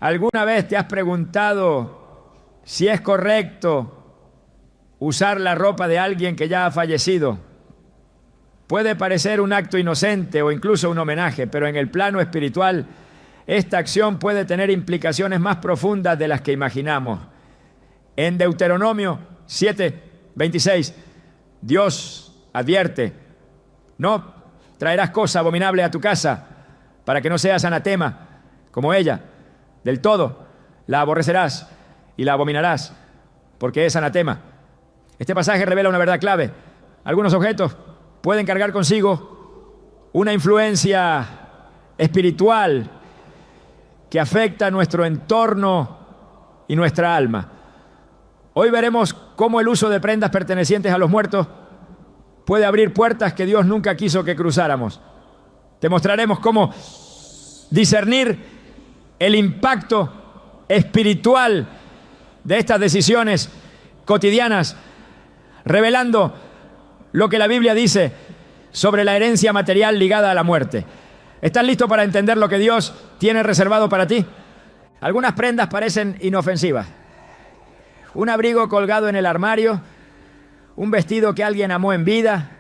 ¿Alguna vez te has preguntado si es correcto usar la ropa de alguien que ya ha fallecido? Puede parecer un acto inocente o incluso un homenaje, pero en el plano espiritual, esta acción puede tener implicaciones más profundas de las que imaginamos. En Deuteronomio 7:26, Dios advierte: no traerás cosa abominable a tu casa, para que no seas anatema como ella. Del todo la aborrecerás y la abominarás, porque es anatema. Este pasaje revela una verdad clave. Algunos objetos pueden cargar consigo una influencia espiritual que afecta nuestro entorno y nuestra alma. Hoy veremos cómo el uso de prendas pertenecientes a los muertos puede abrir puertas que Dios nunca quiso que cruzáramos. Te mostraremos cómo discernir el impacto espiritual de estas decisiones cotidianas, revelando lo que la Biblia dice sobre la herencia material ligada a la muerte. ¿Estás listo para entender lo que Dios tiene reservado para ti? Algunas prendas parecen inofensivas. Un abrigo colgado en el armario, un vestido que alguien amó en vida,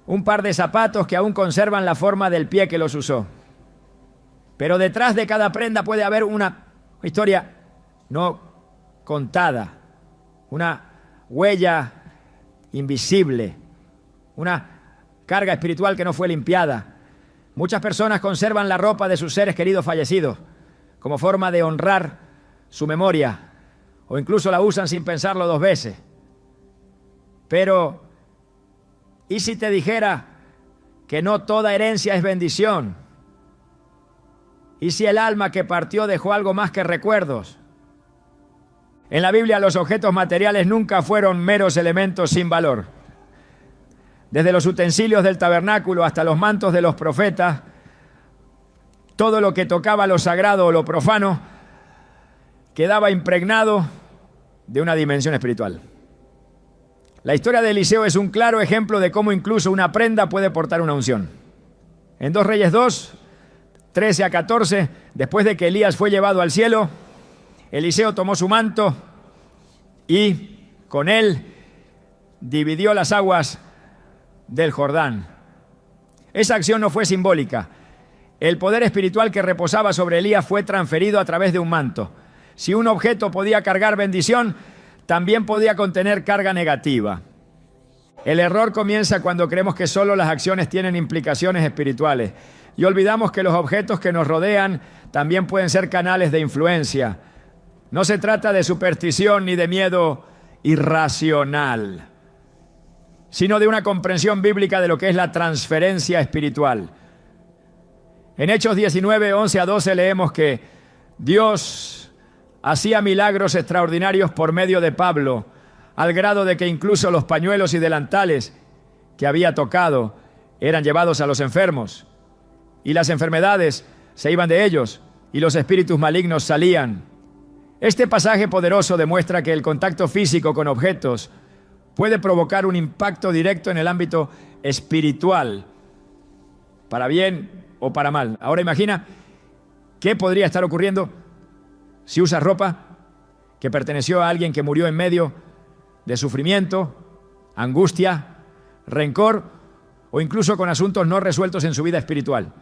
un par de zapatos que aún conservan la forma del pie que los usó. Pero detrás de cada prenda puede haber una historia no contada, una huella invisible, una carga espiritual que no fue limpiada. Muchas personas conservan la ropa de sus seres queridos fallecidos como forma de honrar su memoria, o incluso la usan sin pensarlo dos veces. Pero, ¿y si te dijera que no toda herencia es bendición? ¿Y si el alma que partió dejó algo más que recuerdos? En la Biblia los objetos materiales nunca fueron meros elementos sin valor. Desde los utensilios del tabernáculo hasta los mantos de los profetas, todo lo que tocaba lo sagrado o lo profano quedaba impregnado de una dimensión espiritual. La historia de Eliseo es un claro ejemplo de cómo incluso una prenda puede portar una unción. En 2 Reyes 2, 13 a 14, después de que Elías fue llevado al cielo, Eliseo tomó su manto y con él dividió las aguas del Jordán. Esa acción no fue simbólica. El poder espiritual que reposaba sobre Elías fue transferido a través de un manto. Si un objeto podía cargar bendición, también podía contener carga negativa. El error comienza cuando creemos que solo las acciones tienen implicaciones espirituales y olvidamos que los objetos que nos rodean también pueden ser canales de influencia. No se trata de superstición ni de miedo irracional, sino de una comprensión bíblica de lo que es la transferencia espiritual. En Hechos 19, 11 a 12 leemos que Dios hacía milagros extraordinarios por medio de Pablo, al grado de que incluso los pañuelos y delantales que había tocado eran llevados a los enfermos, y las enfermedades se iban de ellos, y los espíritus malignos salían. Este pasaje poderoso demuestra que el contacto físico con objetos puede provocar un impacto directo en el ámbito espiritual, para bien o para mal. Ahora imagina qué podría estar ocurriendo si usas ropa que perteneció a alguien que murió en medio de sufrimiento, angustia, rencor o incluso con asuntos no resueltos en su vida espiritual.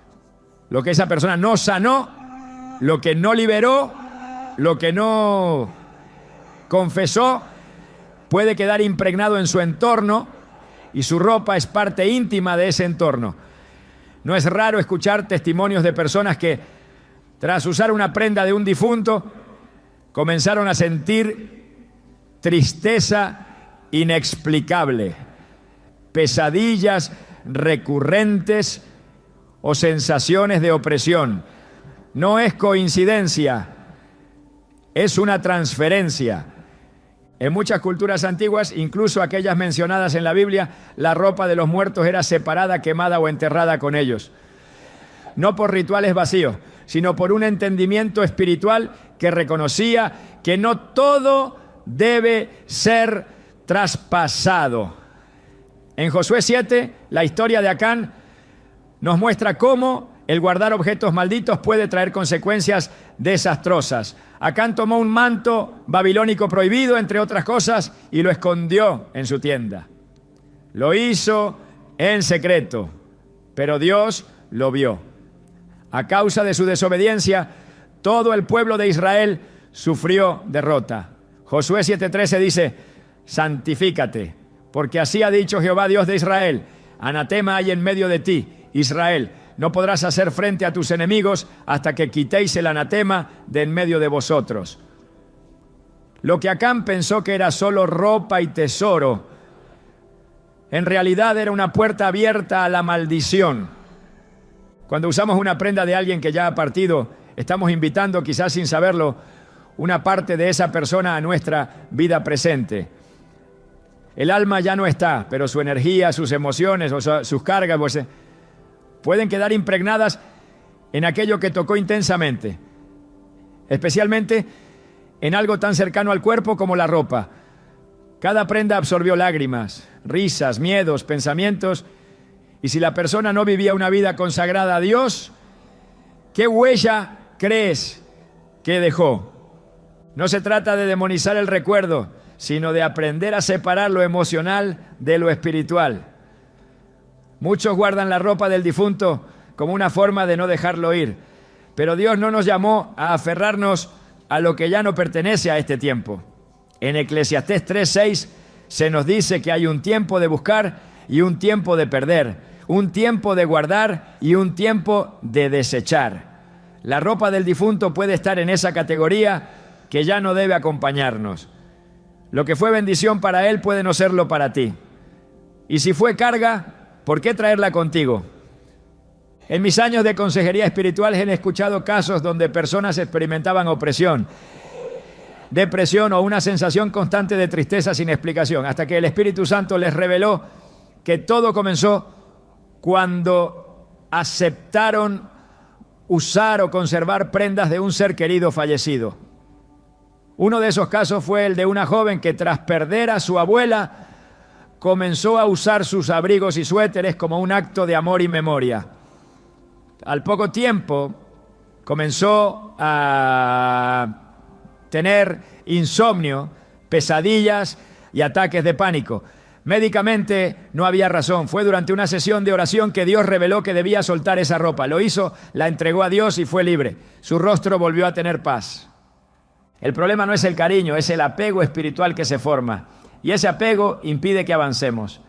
Lo que esa persona no sanó, lo que no liberó, lo que no confesó, puede quedar impregnado en su entorno y su ropa es parte íntima de ese entorno. No es raro escuchar testimonios de personas que, tras usar una prenda de un difunto, comenzaron a sentir tristeza inexplicable, pesadillas recurrentes o sensaciones de opresión. No es coincidencia, es una transferencia. En muchas culturas antiguas, incluso aquellas mencionadas en la Biblia, la ropa de los muertos era separada, quemada o enterrada con ellos. No por rituales vacíos, sino por un entendimiento espiritual que reconocía que no todo debe ser traspasado. En Josué 7, la historia de Acán nos muestra cómo El guardar objetos malditos puede traer consecuencias desastrosas. Acán tomó un manto babilónico prohibido, entre otras cosas, y lo escondió en su tienda. Lo hizo en secreto, pero Dios lo vio. A causa de su desobediencia, todo el pueblo de Israel sufrió derrota. Josué 7:13 dice: santifícate, porque así ha dicho Jehová Dios de Israel: anatema hay en medio de ti, Israel. No podrás hacer frente a tus enemigos hasta que quitéis el anatema de en medio de vosotros. Lo que Acán pensó que era solo ropa y tesoro, en realidad era una puerta abierta a la maldición. Cuando usamos una prenda de alguien que ya ha partido, estamos invitando, quizás sin saberlo, una parte de esa persona a nuestra vida presente. El alma ya no está, pero su energía, sus emociones o sus cargas pueden quedar impregnadas en aquello que tocó intensamente, especialmente en algo tan cercano al cuerpo como la ropa. Cada prenda absorbió lágrimas, risas, miedos, pensamientos, y si la persona no vivía una vida consagrada a Dios, ¿qué huella crees que dejó? No se trata de demonizar el recuerdo, sino de aprender a separar lo emocional de lo espiritual. Muchos guardan la ropa del difunto como una forma de no dejarlo ir, pero Dios no nos llamó a aferrarnos a lo que ya no pertenece a este tiempo. En Eclesiastés 3:6 se nos dice que hay un tiempo de buscar y un tiempo de perder, un tiempo de guardar y un tiempo de desechar. La ropa del difunto puede estar en esa categoría que ya no debe acompañarnos. Lo que fue bendición para él puede no serlo para ti. Y si fue carga, ¿por qué traerla contigo? En mis años de consejería espiritual he escuchado casos donde personas experimentaban opresión, depresión o una sensación constante de tristeza sin explicación, hasta que el Espíritu Santo les reveló que todo comenzó cuando aceptaron usar o conservar prendas de un ser querido fallecido. Uno de esos casos fue el de una joven que, tras perder a su abuela, comenzó a usar sus abrigos y suéteres como un acto de amor y memoria. Al poco tiempo comenzó a tener insomnio, pesadillas y ataques de pánico. Médicamente no había razón. Fue durante una sesión de oración que Dios reveló que debía soltar esa ropa. Lo hizo, la entregó a Dios y fue libre. Su rostro volvió a tener paz. El problema no es el cariño, es el apego espiritual que se forma. Y ese apego impide que avancemos.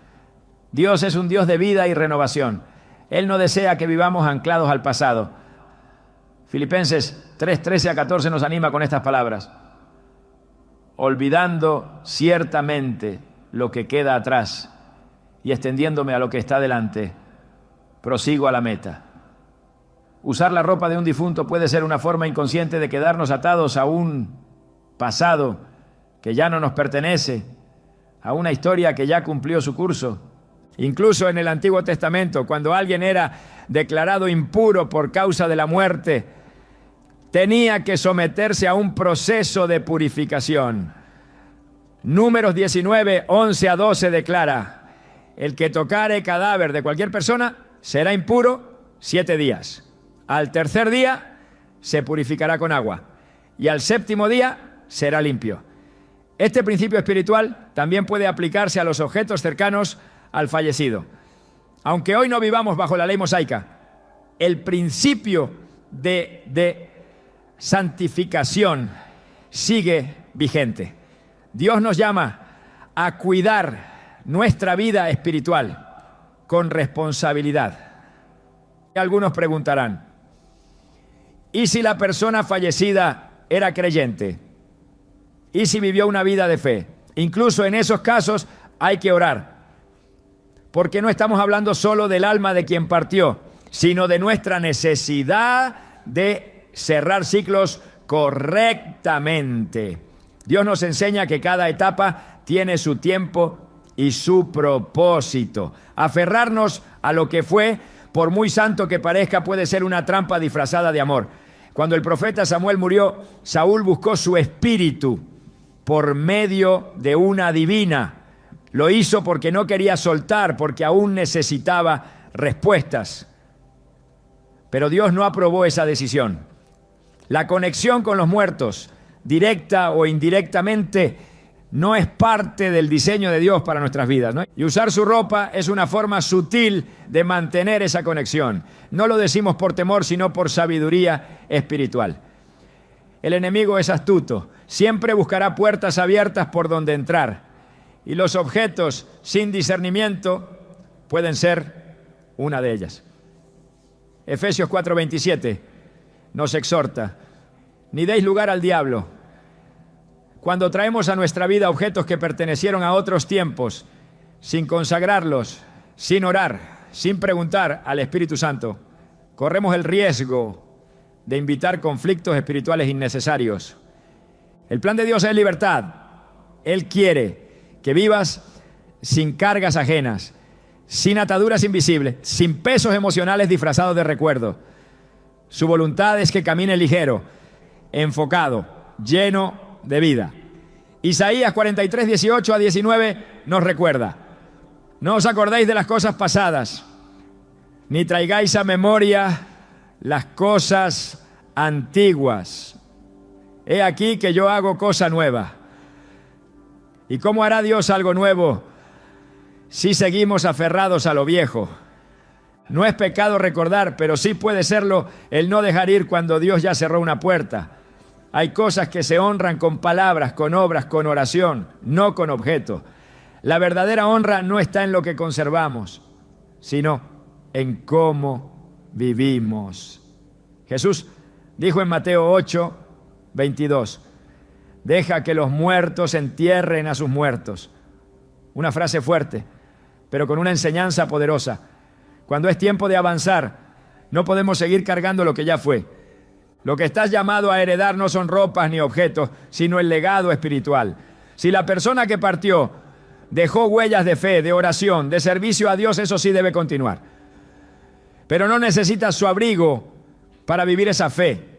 Dios es un Dios de vida y renovación. Él no desea que vivamos anclados al pasado. Filipenses 3:13-14 nos anima con estas palabras: olvidando ciertamente lo que queda atrás y extendiéndome a lo que está delante, prosigo a la meta. Usar la ropa de un difunto puede ser una forma inconsciente de quedarnos atados a un pasado que ya no nos pertenece, a una historia que ya cumplió su curso. Incluso en el Antiguo Testamento, cuando alguien era declarado impuro por causa de la muerte, tenía que someterse a un proceso de purificación. Números 19, 11-12 declara: el que tocare cadáver de cualquier persona será impuro 7 días. Al tercer día se purificará con agua y al séptimo día será limpio. Este principio espiritual también puede aplicarse a los objetos cercanos al fallecido. Aunque hoy no vivamos bajo la ley mosaica, el principio de santificación sigue vigente. Dios nos llama a cuidar nuestra vida espiritual con responsabilidad. Algunos preguntarán: ¿y si la persona fallecida era creyente? ¿Y si vivió una vida de fe? Incluso en esos casos hay que orar, porque no estamos hablando solo del alma de quien partió, sino de nuestra necesidad de cerrar ciclos correctamente. Dios nos enseña que cada etapa tiene su tiempo y su propósito. Aferrarnos a lo que fue, por muy santo que parezca, puede ser una trampa disfrazada de amor. Cuando el profeta Samuel murió, Saúl buscó su espíritu por medio de una divina. Lo hizo porque no quería soltar, porque aún necesitaba respuestas. Pero Dios no aprobó esa decisión. La conexión con los muertos, directa o indirectamente, no es parte del diseño de Dios para nuestras vidas, ¿no? Y usar su ropa es una forma sutil de mantener esa conexión. No lo decimos por temor, sino por sabiduría espiritual. El enemigo es astuto. Siempre buscará puertas abiertas por donde entrar. Y los objetos sin discernimiento pueden ser una de ellas. Efesios 4:27 nos exhorta: ni deis lugar al diablo. Cuando traemos a nuestra vida objetos que pertenecieron a otros tiempos, sin consagrarlos, sin orar, sin preguntar al Espíritu Santo, corremos el riesgo de invitar conflictos espirituales innecesarios. El plan de Dios es libertad. Él quiere que vivas sin cargas ajenas, sin ataduras invisibles, sin pesos emocionales disfrazados de recuerdo. Su voluntad es que camine ligero, enfocado, lleno de vida. Isaías 43, 18 a 19 nos recuerda: no os acordéis de las cosas pasadas, ni traigáis a memoria las cosas antiguas. He aquí que yo hago cosa nueva. ¿Y cómo hará Dios algo nuevo si seguimos aferrados a lo viejo? No es pecado recordar, pero sí puede serlo el no dejar ir cuando Dios ya cerró una puerta. Hay cosas que se honran con palabras, con obras, con oración, no con objetos. La verdadera honra no está en lo que conservamos, sino en cómo vivimos. Jesús dijo en Mateo 8, 22, deja que los muertos entierren a sus muertos. Una frase fuerte, pero con una enseñanza poderosa. Cuando es tiempo de avanzar, no podemos seguir cargando lo que ya fue. Lo que estás llamado a heredar no son ropas ni objetos, sino el legado espiritual. Si la persona que partió dejó huellas de fe, de oración, de servicio a Dios, eso sí debe continuar. Pero no necesitas su abrigo para vivir esa fe.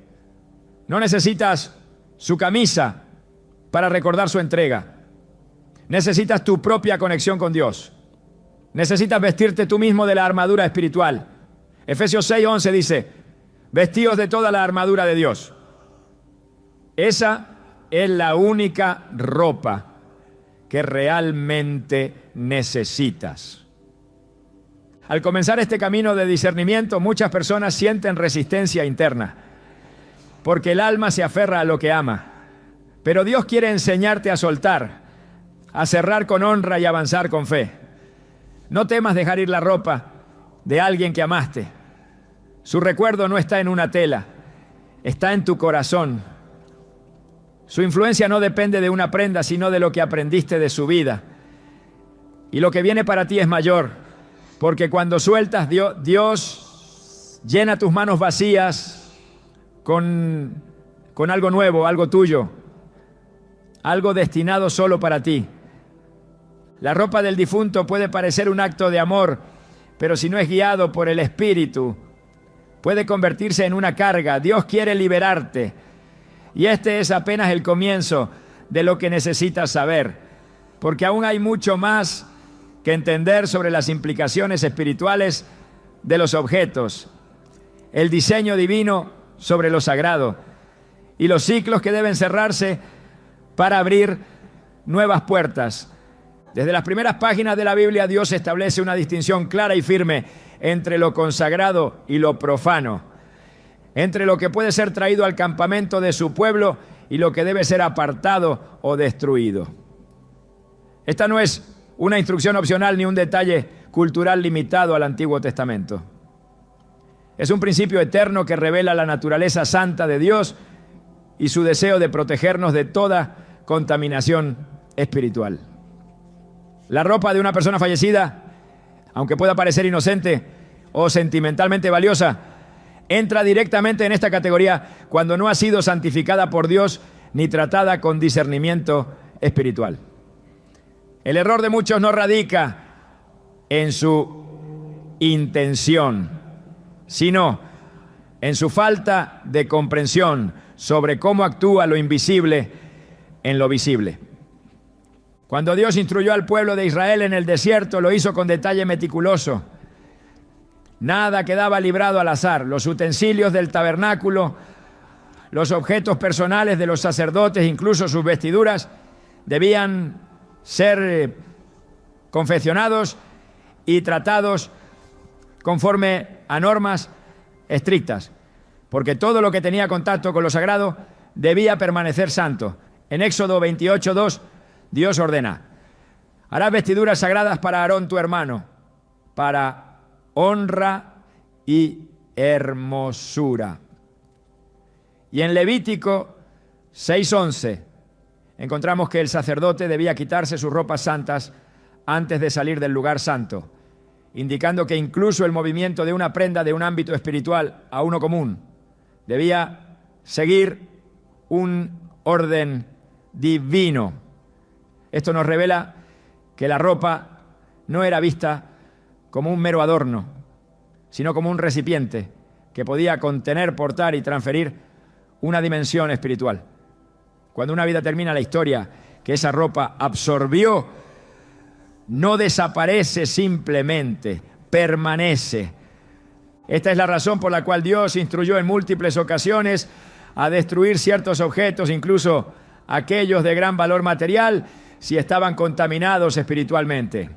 No necesitas su camisa para recordar su entrega. Necesitas tu propia conexión con Dios. Necesitas vestirte tú mismo de la armadura espiritual. Efesios 6:11 dice: vestíos de toda la armadura de Dios. Esa es la única ropa que realmente necesitas. Al comenzar este camino de discernimiento, muchas personas sienten resistencia interna, porque el alma se aferra a lo que ama. Pero Dios quiere enseñarte a soltar, a cerrar con honra y avanzar con fe. No temas dejar ir la ropa de alguien que amaste. Su recuerdo no está en una tela, está en tu corazón. Su influencia no depende de una prenda, sino de lo que aprendiste de su vida. Y lo que viene para ti es mayor, porque cuando sueltas, Dios llena tus manos vacías con algo nuevo, algo tuyo, algo destinado solo para ti. La ropa del difunto puede parecer un acto de amor, pero si no es guiado por el Espíritu, puede convertirse en una carga. Dios quiere liberarte. Y este es apenas el comienzo de lo que necesitas saber, porque aún hay mucho más que entender sobre las implicaciones espirituales de los objetos, el diseño divino sobre lo sagrado y los ciclos que deben cerrarse para abrir nuevas puertas. Desde las primeras páginas de la Biblia, Dios establece una distinción clara y firme entre lo consagrado y lo profano, entre lo que puede ser traído al campamento de su pueblo y lo que debe ser apartado o destruido. Esta no es una instrucción opcional ni un detalle cultural limitado al Antiguo Testamento. Es un principio eterno que revela la naturaleza santa de Dios y su deseo de protegernos de toda contaminación espiritual. La ropa de una persona fallecida, aunque pueda parecer inocente o sentimentalmente valiosa, entra directamente en esta categoría cuando no ha sido santificada por Dios ni tratada con discernimiento espiritual. El error de muchos no radica en su intención, sino en su falta de comprensión sobre cómo actúa lo invisible en lo visible. Cuando Dios instruyó al pueblo de Israel en el desierto, lo hizo con detalle meticuloso. Nada quedaba librado al azar. Los utensilios del tabernáculo, los objetos personales de los sacerdotes, incluso sus vestiduras, debían ser confeccionados y tratados conforme a normas estrictas, porque todo lo que tenía contacto con lo sagrado debía permanecer santo. En Éxodo 28:2, Dios ordena: harás vestiduras sagradas para Aarón tu hermano, para honra y hermosura. Y en Levítico 6:11 encontramos que el sacerdote debía quitarse sus ropas santas antes de salir del lugar santo, indicando que incluso el movimiento de una prenda de un ámbito espiritual a uno común debía seguir un orden divino. Esto nos revela que la ropa no era vista como un mero adorno, sino como un recipiente que podía contener, portar y transferir una dimensión espiritual. Cuando una vida termina, la historia que esa ropa absorbió no desaparece simplemente, permanece. Esta es la razón por la cual Dios instruyó en múltiples ocasiones a destruir ciertos objetos, incluso aquellos de gran valor material, si estaban contaminados espiritualmente.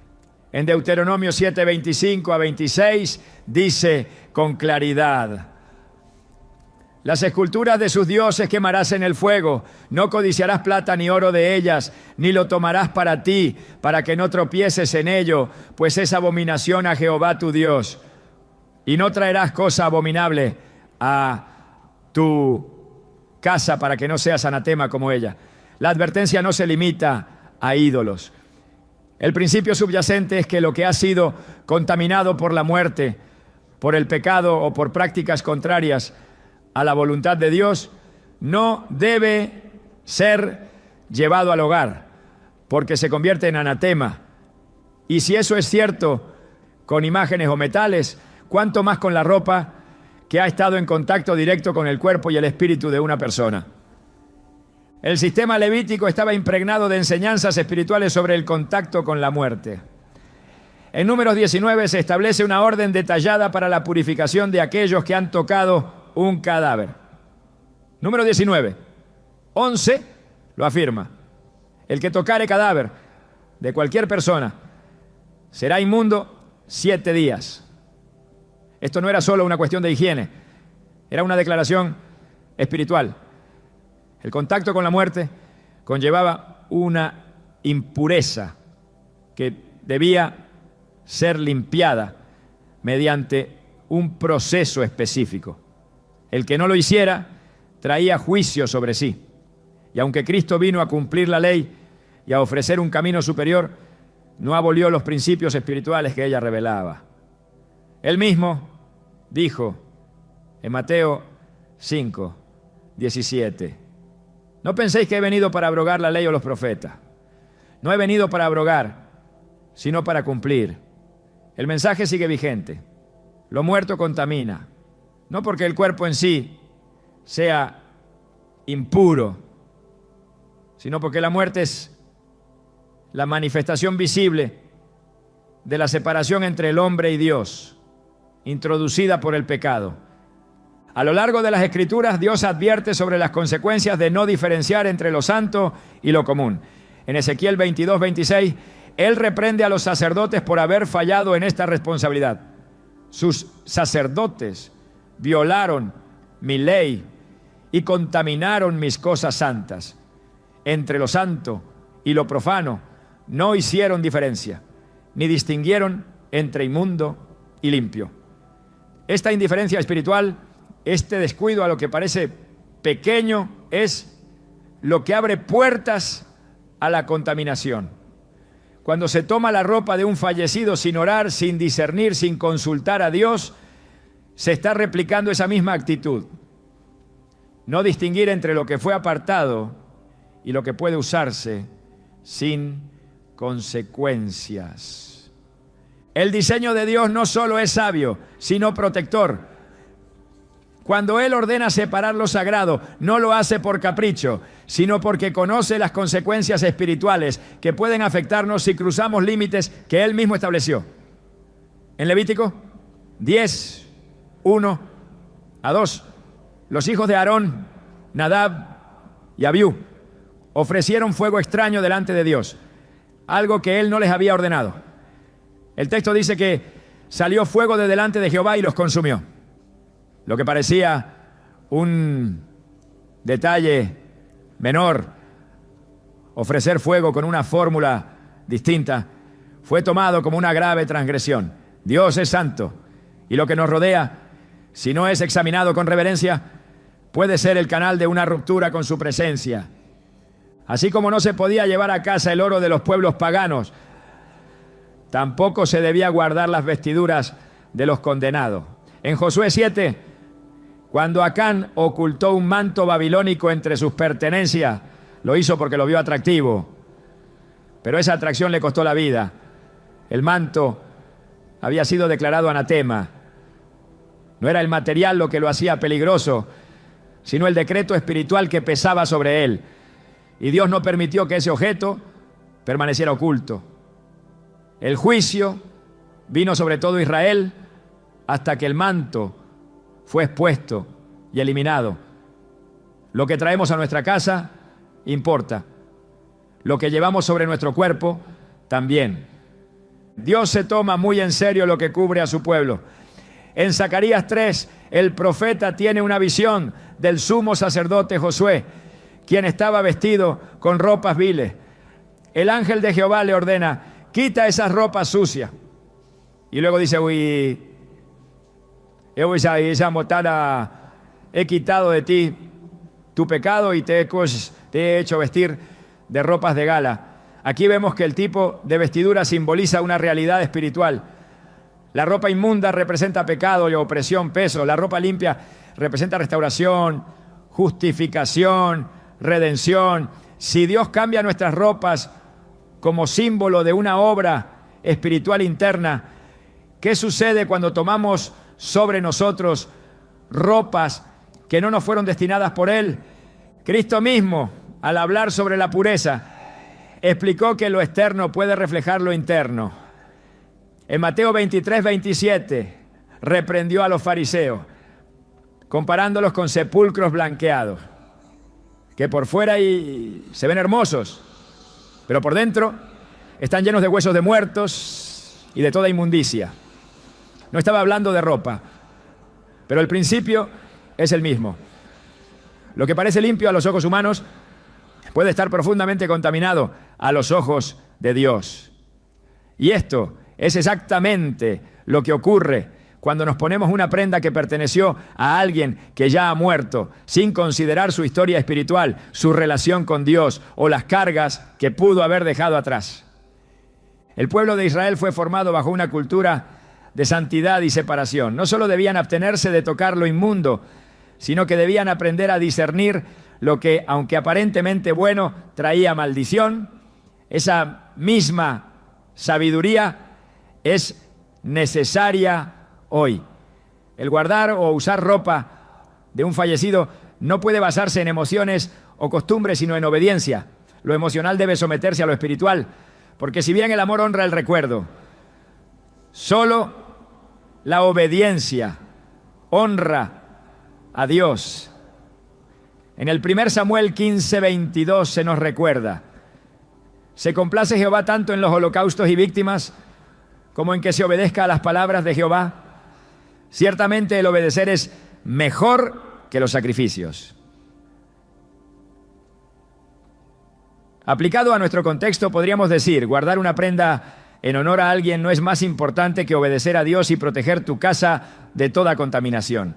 En Deuteronomio 7:25-26 dice con claridad: las esculturas de sus dioses quemarás en el fuego, no codiciarás plata ni oro de ellas, ni lo tomarás para ti, para que no tropieces en ello, pues es abominación a Jehová tu Dios. Y no traerás cosa abominable a tu casa para que no seas anatema como ella. La advertencia no se limita a ídolos. El principio subyacente es que lo que ha sido contaminado por la muerte, por el pecado o por prácticas contrarias a la voluntad de Dios, no debe ser llevado al hogar, porque se convierte en anatema. Y si eso es cierto con imágenes o metales, cuánto más con la ropa que ha estado en contacto directo con el cuerpo y el espíritu de una persona. El sistema levítico estaba impregnado de enseñanzas espirituales sobre el contacto con la muerte. En Números 19 se establece una orden detallada para la purificación de aquellos que han tocado un cadáver. Número 19, 11 lo afirma: el que tocare cadáver de cualquier persona será inmundo 7 días. Esto no era solo una cuestión de higiene, era una declaración espiritual. El contacto con la muerte conllevaba una impureza que debía ser limpiada mediante un proceso específico. El que no lo hiciera traía juicio sobre sí. Y aunque Cristo vino a cumplir la ley y a ofrecer un camino superior, no abolió los principios espirituales que ella revelaba. Él mismo dijo en Mateo 5:17: no penséis que he venido para abrogar la ley o los profetas. No he venido para abrogar, sino para cumplir. El mensaje sigue vigente. Lo muerto contamina, no porque el cuerpo en sí sea impuro, sino porque la muerte es la manifestación visible de la separación entre el hombre y Dios, introducida por el pecado. A lo largo de las Escrituras, Dios advierte sobre las consecuencias de no diferenciar entre lo santo y lo común. En Ezequiel 22:26, Él reprende a los sacerdotes por haber fallado en esta responsabilidad. Sus sacerdotes violaron mi ley y contaminaron mis cosas santas. Entre lo santo y lo profano no hicieron diferencia, ni distinguieron entre inmundo y limpio. Esta indiferencia espiritual, este descuido a lo que parece pequeño, es lo que abre puertas a la contaminación. Cuando se toma la ropa de un fallecido sin orar, sin discernir, sin consultar a Dios, se está replicando esa misma actitud. No distinguir entre lo que fue apartado y lo que puede usarse sin consecuencias. El diseño de Dios no solo es sabio, sino protector. Cuando Él ordena separar lo sagrado, no lo hace por capricho, sino porque conoce las consecuencias espirituales que pueden afectarnos si cruzamos límites que Él mismo estableció. En Levítico 10, 1 a 2. Los hijos de Aarón, Nadab y Abiú, ofrecieron fuego extraño delante de Dios, algo que él no les había ordenado. El texto dice que salió fuego de delante de Jehová y los consumió. Lo que parecía un detalle menor, ofrecer fuego con una fórmula distinta, fue tomado como una grave transgresión. Dios es santo y lo que nos rodea, si no es examinado con reverencia, puede ser el canal de una ruptura con su presencia. Así como no se podía llevar a casa el oro de los pueblos paganos, tampoco se debía guardar las vestiduras de los condenados. En Josué 7, cuando Acán ocultó un manto babilónico entre sus pertenencias, lo hizo porque lo vio atractivo, pero esa atracción le costó la vida. El manto había sido declarado anatema. No era el material lo que lo hacía peligroso, sino el decreto espiritual que pesaba sobre él. Y Dios no permitió que ese objeto permaneciera oculto. El juicio vino sobre todo Israel hasta que el manto fue expuesto y eliminado. Lo que traemos a nuestra casa importa. Lo que llevamos sobre nuestro cuerpo también. Dios se toma muy en serio lo que cubre a su pueblo. En Zacarías 3, el profeta tiene una visión del sumo sacerdote Josué, quien estaba vestido con ropas viles. El ángel de Jehová le ordena: quita esas ropas sucias. Y luego dice: he quitado de ti tu pecado y te he hecho vestir de ropas de gala. Aquí vemos que el tipo de vestidura simboliza una realidad espiritual. La ropa inmunda representa pecado y opresión, peso. La ropa limpia representa restauración, justificación, redención. Si Dios cambia nuestras ropas como símbolo de una obra espiritual interna, ¿qué sucede cuando tomamos sobre nosotros ropas que no nos fueron destinadas por Él? Cristo mismo, al hablar sobre la pureza, explicó que lo externo puede reflejar lo interno. En Mateo 23, 27, reprendió a los fariseos, comparándolos con sepulcros blanqueados, que por fuera se ven hermosos, pero por dentro están llenos de huesos de muertos y de toda inmundicia. No estaba hablando de ropa, pero el principio es el mismo. Lo que parece limpio a los ojos humanos puede estar profundamente contaminado a los ojos de Dios. Y esto es exactamente lo que ocurre cuando nos ponemos una prenda que perteneció a alguien que ya ha muerto, sin considerar su historia espiritual, su relación con Dios o las cargas que pudo haber dejado atrás. El pueblo de Israel fue formado bajo una cultura de santidad y separación. No solo debían abstenerse de tocar lo inmundo, sino que debían aprender a discernir lo que, aunque aparentemente bueno, traía maldición. Esa misma sabiduría es necesaria hoy. El guardar o usar ropa de un fallecido no puede basarse en emociones o costumbres, sino en obediencia. Lo emocional debe someterse a lo espiritual, porque si bien el amor honra el recuerdo, solo la obediencia honra a Dios. En el 1 Samuel 15, 22 se nos recuerda: se complace Jehová tanto en los holocaustos y víctimas como en que se obedezca a las palabras de Jehová. Ciertamente el obedecer es mejor que los sacrificios. Aplicado a nuestro contexto, podríamos decir: guardar una prenda en honor a alguien no es más importante que obedecer a Dios y proteger tu casa de toda contaminación.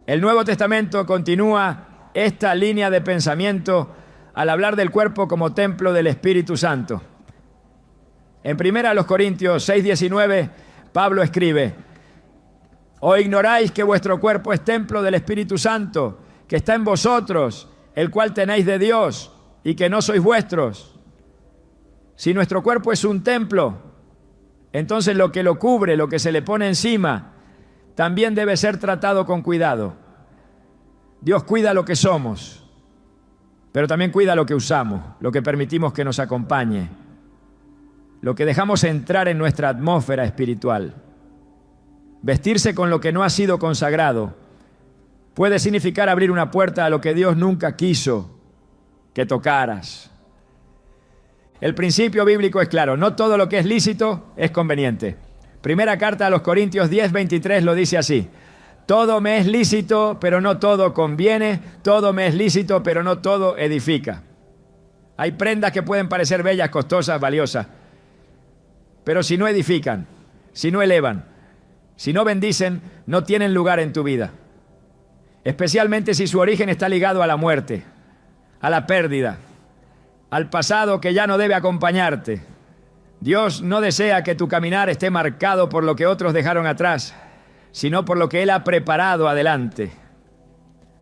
El Nuevo Testamento continúa esta línea de pensamiento al hablar del cuerpo como templo del Espíritu Santo. En 1 Corintios 6, 19, Pablo escribe: ¿o ignoráis que vuestro cuerpo es templo del Espíritu Santo, que está en vosotros, el cual tenéis de Dios, y que no sois vuestros? Si nuestro cuerpo es un templo, entonces lo que lo cubre, lo que se le pone encima, también debe ser tratado con cuidado. Dios cuida lo que somos, pero también cuida lo que usamos, lo que permitimos que nos acompañe, lo que dejamos entrar en nuestra atmósfera espiritual. Vestirse con lo que no ha sido consagrado puede significar abrir una puerta a lo que Dios nunca quiso que tocaras. El principio bíblico es claro, no todo lo que es lícito es conveniente. Primera carta a los Corintios 10:23 lo dice así: todo me es lícito, pero no todo conviene, todo me es lícito, pero no todo edifica. Hay prendas que pueden parecer bellas, costosas, valiosas, pero si no edifican, si no elevan, si no bendicen, no tienen lugar en tu vida. Especialmente si su origen está ligado a la muerte, a la pérdida, al pasado que ya no debe acompañarte. Dios no desea que tu caminar esté marcado por lo que otros dejaron atrás, sino por lo que Él ha preparado adelante.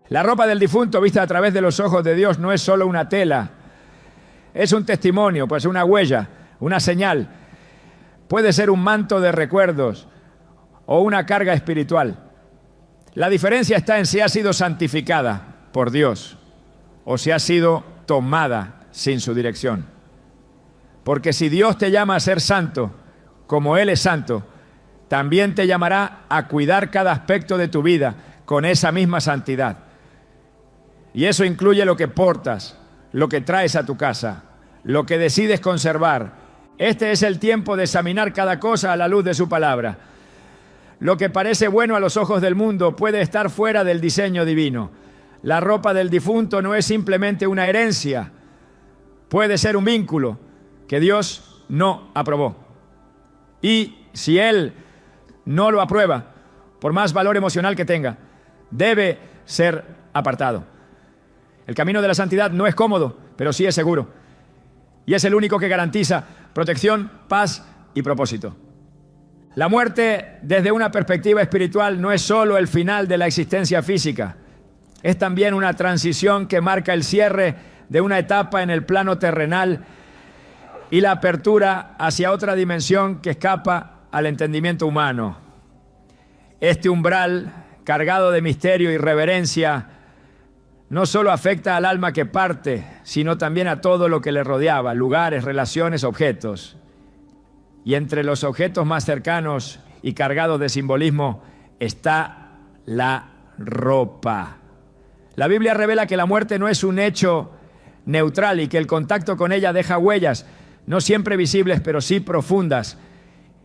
La ropa del difunto vista a través de los ojos de Dios no es solo una tela, es un testimonio, pues una huella, una señal. Puede ser un manto de recuerdos o una carga espiritual. La diferencia está en si ha sido santificada por Dios o si ha sido tomada sin su dirección. Porque si Dios te llama a ser santo, como Él es santo, también te llamará a cuidar cada aspecto de tu vida con esa misma santidad. Y eso incluye lo que portas, lo que traes a tu casa, lo que decides conservar. Este es el tiempo de examinar cada cosa a la luz de su palabra. Lo que parece bueno a los ojos del mundo puede estar fuera del diseño divino. La ropa del difunto no es simplemente una herencia, puede ser un vínculo que Dios no aprobó. Y si Él no lo aprueba, por más valor emocional que tenga, debe ser apartado. El camino de la santidad no es cómodo, pero sí es seguro. Y es el único que garantiza protección, paz y propósito. La muerte, desde una perspectiva espiritual, no es solo el final de la existencia física. Es también una transición que marca el cierre de una etapa en el plano terrenal y la apertura hacia otra dimensión que escapa al entendimiento humano. Este umbral, cargado de misterio y reverencia, no solo afecta al alma que parte, sino también a todo lo que le rodeaba, lugares, relaciones, objetos. Y entre los objetos más cercanos y cargados de simbolismo está la ropa. La Biblia revela que la muerte no es un hecho neutral y que el contacto con ella deja huellas, no siempre visibles, pero sí profundas.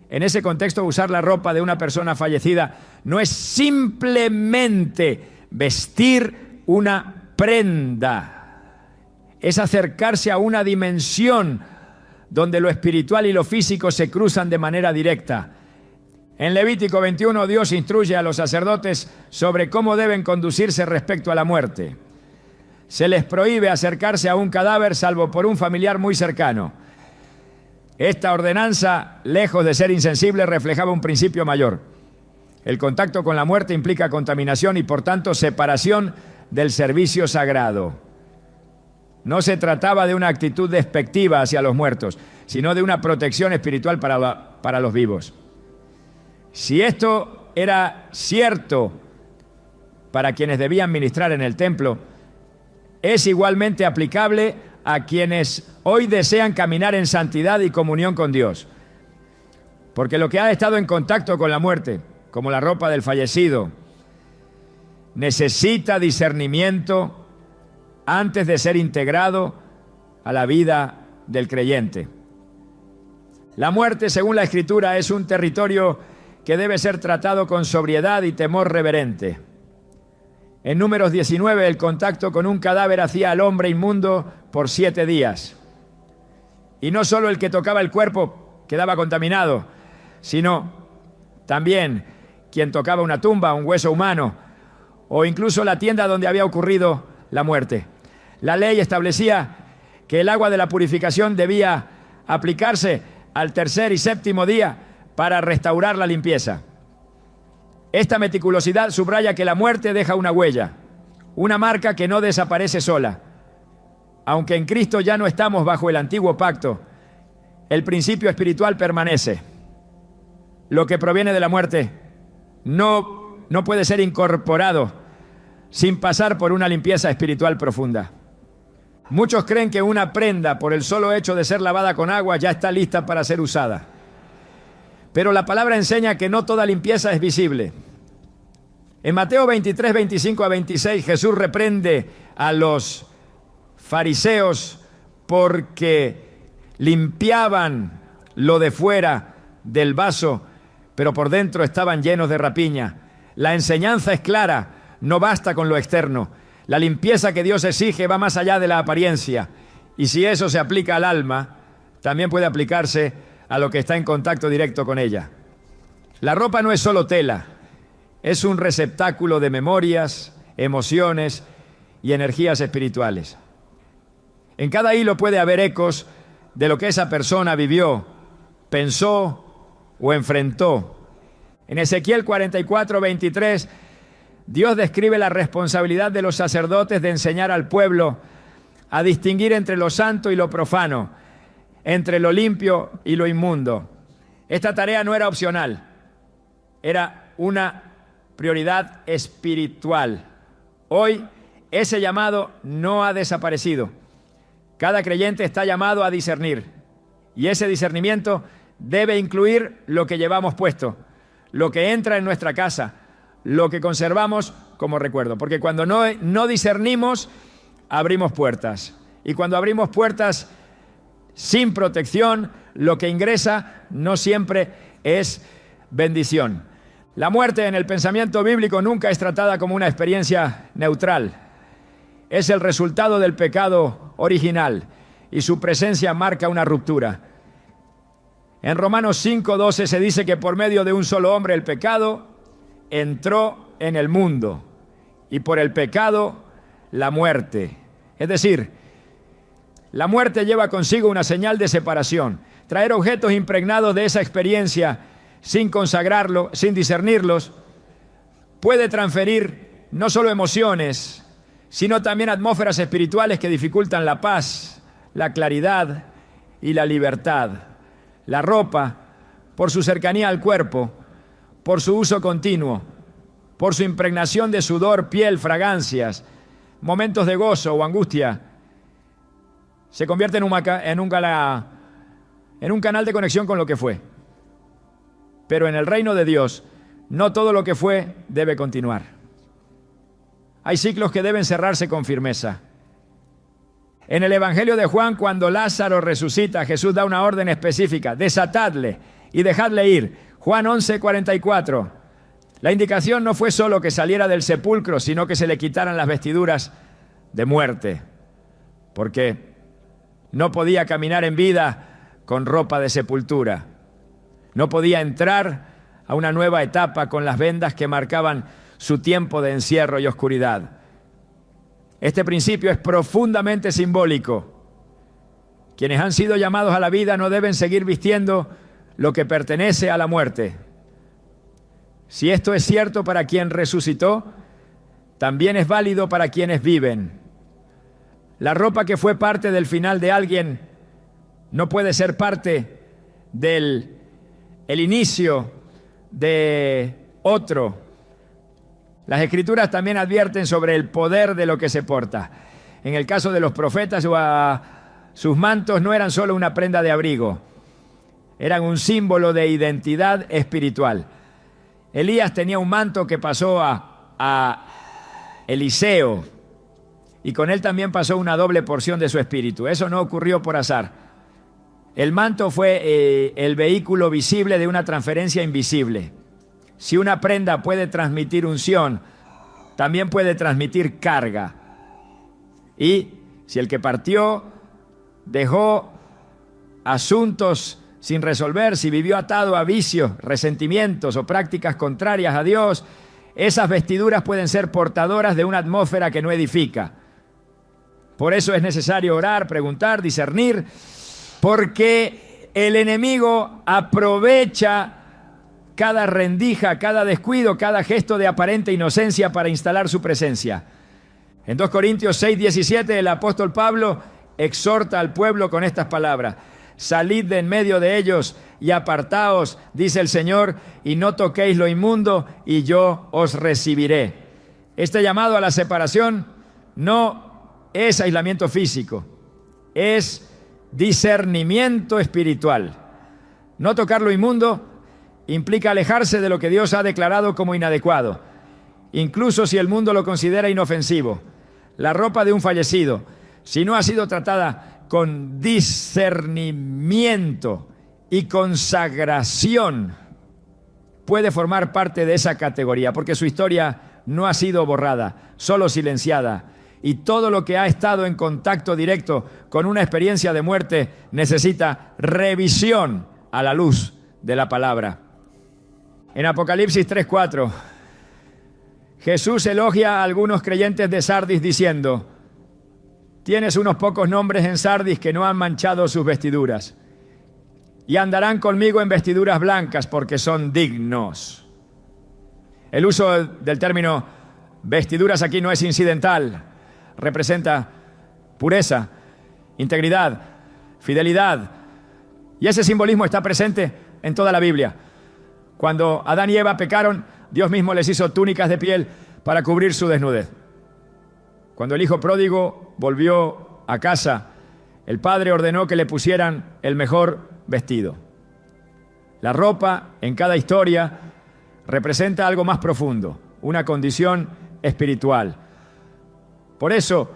En ese contexto, usar la ropa de una persona fallecida no es simplemente vestir una prenda, es acercarse a una dimensión donde lo espiritual y lo físico se cruzan de manera directa. En Levítico 21, Dios instruye a los sacerdotes sobre cómo deben conducirse respecto a la muerte. Se les prohíbe acercarse a un cadáver salvo por un familiar muy cercano. Esta ordenanza, lejos de ser insensible, reflejaba un principio mayor. El contacto con la muerte implica contaminación y, por tanto, separación del servicio sagrado. No se trataba de una actitud despectiva hacia los muertos, sino de una protección espiritual para los vivos. Si esto era cierto para quienes debían ministrar en el templo, es igualmente aplicable a quienes hoy desean caminar en santidad y comunión con Dios. Porque lo que ha estado en contacto con la muerte, como la ropa del fallecido, necesita discernimiento antes de ser integrado a la vida del creyente. La muerte, según la Escritura, es un territorio que debe ser tratado con sobriedad y temor reverente. En Números 19, el contacto con un cadáver hacía al hombre inmundo por 7 días. Y no solo el que tocaba el cuerpo quedaba contaminado, sino también quien tocaba una tumba, un hueso humano, o incluso la tienda donde había ocurrido la muerte. La ley establecía que el agua de la purificación debía aplicarse al 3er y 7º día para restaurar la limpieza. Esta meticulosidad subraya que la muerte deja una huella, una marca que no desaparece sola. Aunque en Cristo ya no estamos bajo el antiguo pacto, el principio espiritual permanece. Lo que proviene de la muerte no puede ser incorporado sin pasar por una limpieza espiritual profunda. Muchos creen que una prenda, por el solo hecho de ser lavada con agua, ya está lista para ser usada. Pero la palabra enseña que no toda limpieza es visible. En Mateo 23, 25 a 26, Jesús reprende a los fariseos porque limpiaban lo de fuera del vaso, pero por dentro estaban llenos de rapiña. La enseñanza es clara, no basta con lo externo. La limpieza que Dios exige va más allá de la apariencia. Y si eso se aplica al alma, también puede aplicarse a lo que está en contacto directo con ella. La ropa no es solo tela, es un receptáculo de memorias, emociones y energías espirituales. En cada hilo puede haber ecos de lo que esa persona vivió, pensó o enfrentó. En Ezequiel 44, 23, Dios describe la responsabilidad de los sacerdotes de enseñar al pueblo a distinguir entre lo santo y lo profano, entre lo limpio y lo inmundo. Esta tarea no era opcional, era una prioridad espiritual. Hoy ese llamado no ha desaparecido. Cada creyente está llamado a discernir, y ese discernimiento debe incluir lo que llevamos puesto, lo que entra en nuestra casa, lo que conservamos como recuerdo. Porque cuando no discernimos, abrimos puertas. Y cuando abrimos puertas sin protección, lo que ingresa no siempre es bendición. La muerte en el pensamiento bíblico nunca es tratada como una experiencia neutral. Es el resultado del pecado original y su presencia marca una ruptura. En Romanos 5:12 se dice que por medio de un solo hombre el pecado entró en el mundo y por el pecado la muerte. Es decir, la muerte lleva consigo una señal de separación. Traer objetos impregnados de esa experiencia sin consagrarlo, sin discernirlos, puede transferir no solo emociones, sino también atmósferas espirituales que dificultan la paz, la claridad y la libertad. La ropa, por su cercanía al cuerpo, por su uso continuo, por su impregnación de sudor, piel, fragancias, momentos de gozo o angustia, se convierte en un canal de conexión con lo que fue. Pero en el reino de Dios, no todo lo que fue debe continuar. Hay ciclos que deben cerrarse con firmeza. En el Evangelio de Juan, cuando Lázaro resucita, Jesús da una orden específica: desatadle y dejadle ir. Juan 11:44. La indicación no fue solo que saliera del sepulcro, sino que se le quitaran las vestiduras de muerte, porque no podía caminar en vida con ropa de sepultura. No podía entrar a una nueva etapa con las vendas que marcaban su tiempo de encierro y oscuridad. Este principio es profundamente simbólico. Quienes han sido llamados a la vida no deben seguir vistiendo lo que pertenece a la muerte. Si esto es cierto para quien resucitó, también es válido para quienes viven. La ropa que fue parte del final de alguien no puede ser parte del inicio de otro. Las Escrituras también advierten sobre el poder de lo que se porta. En el caso de los profetas, sus mantos no eran solo una prenda de abrigo, eran un símbolo de identidad espiritual. Elías tenía un manto que pasó a Eliseo, y con él también pasó una doble porción de su espíritu. Eso no ocurrió por azar. El manto fue el vehículo visible de una transferencia invisible. Si una prenda puede transmitir unción, también puede transmitir carga. Y si el que partió dejó asuntos sin resolver, si vivió atado a vicios, resentimientos o prácticas contrarias a Dios, esas vestiduras pueden ser portadoras de una atmósfera que no edifica. Por eso es necesario orar, preguntar, discernir, porque el enemigo aprovecha cada rendija, cada descuido, cada gesto de aparente inocencia para instalar su presencia. En 2 Corintios 6:17 el apóstol Pablo exhorta al pueblo con estas palabras: salid de en medio de ellos y apartaos, dice el Señor, y no toquéis lo inmundo, y yo os recibiré. Este llamado a la separación no es aislamiento físico, es discernimiento espiritual. No tocar lo inmundo implica alejarse de lo que Dios ha declarado como inadecuado, incluso si el mundo lo considera inofensivo. La ropa de un fallecido, si no ha sido tratada con discernimiento y consagración, puede formar parte de esa categoría, porque su historia no ha sido borrada, solo silenciada. Y todo lo que ha estado en contacto directo con una experiencia de muerte necesita revisión a la luz de la palabra. En Apocalipsis 3:4, Jesús elogia a algunos creyentes de Sardis diciendo: tienes unos pocos nombres en Sardis que no han manchado sus vestiduras, y andarán conmigo en vestiduras blancas porque son dignos. El uso del término vestiduras aquí no es incidental. Representa pureza, integridad, fidelidad. Y ese simbolismo está presente en toda la Biblia. Cuando Adán y Eva pecaron, Dios mismo les hizo túnicas de piel para cubrir su desnudez. Cuando el hijo pródigo volvió a casa, el padre ordenó que le pusieran el mejor vestido. La ropa en cada historia representa algo más profundo, una condición espiritual. Por eso,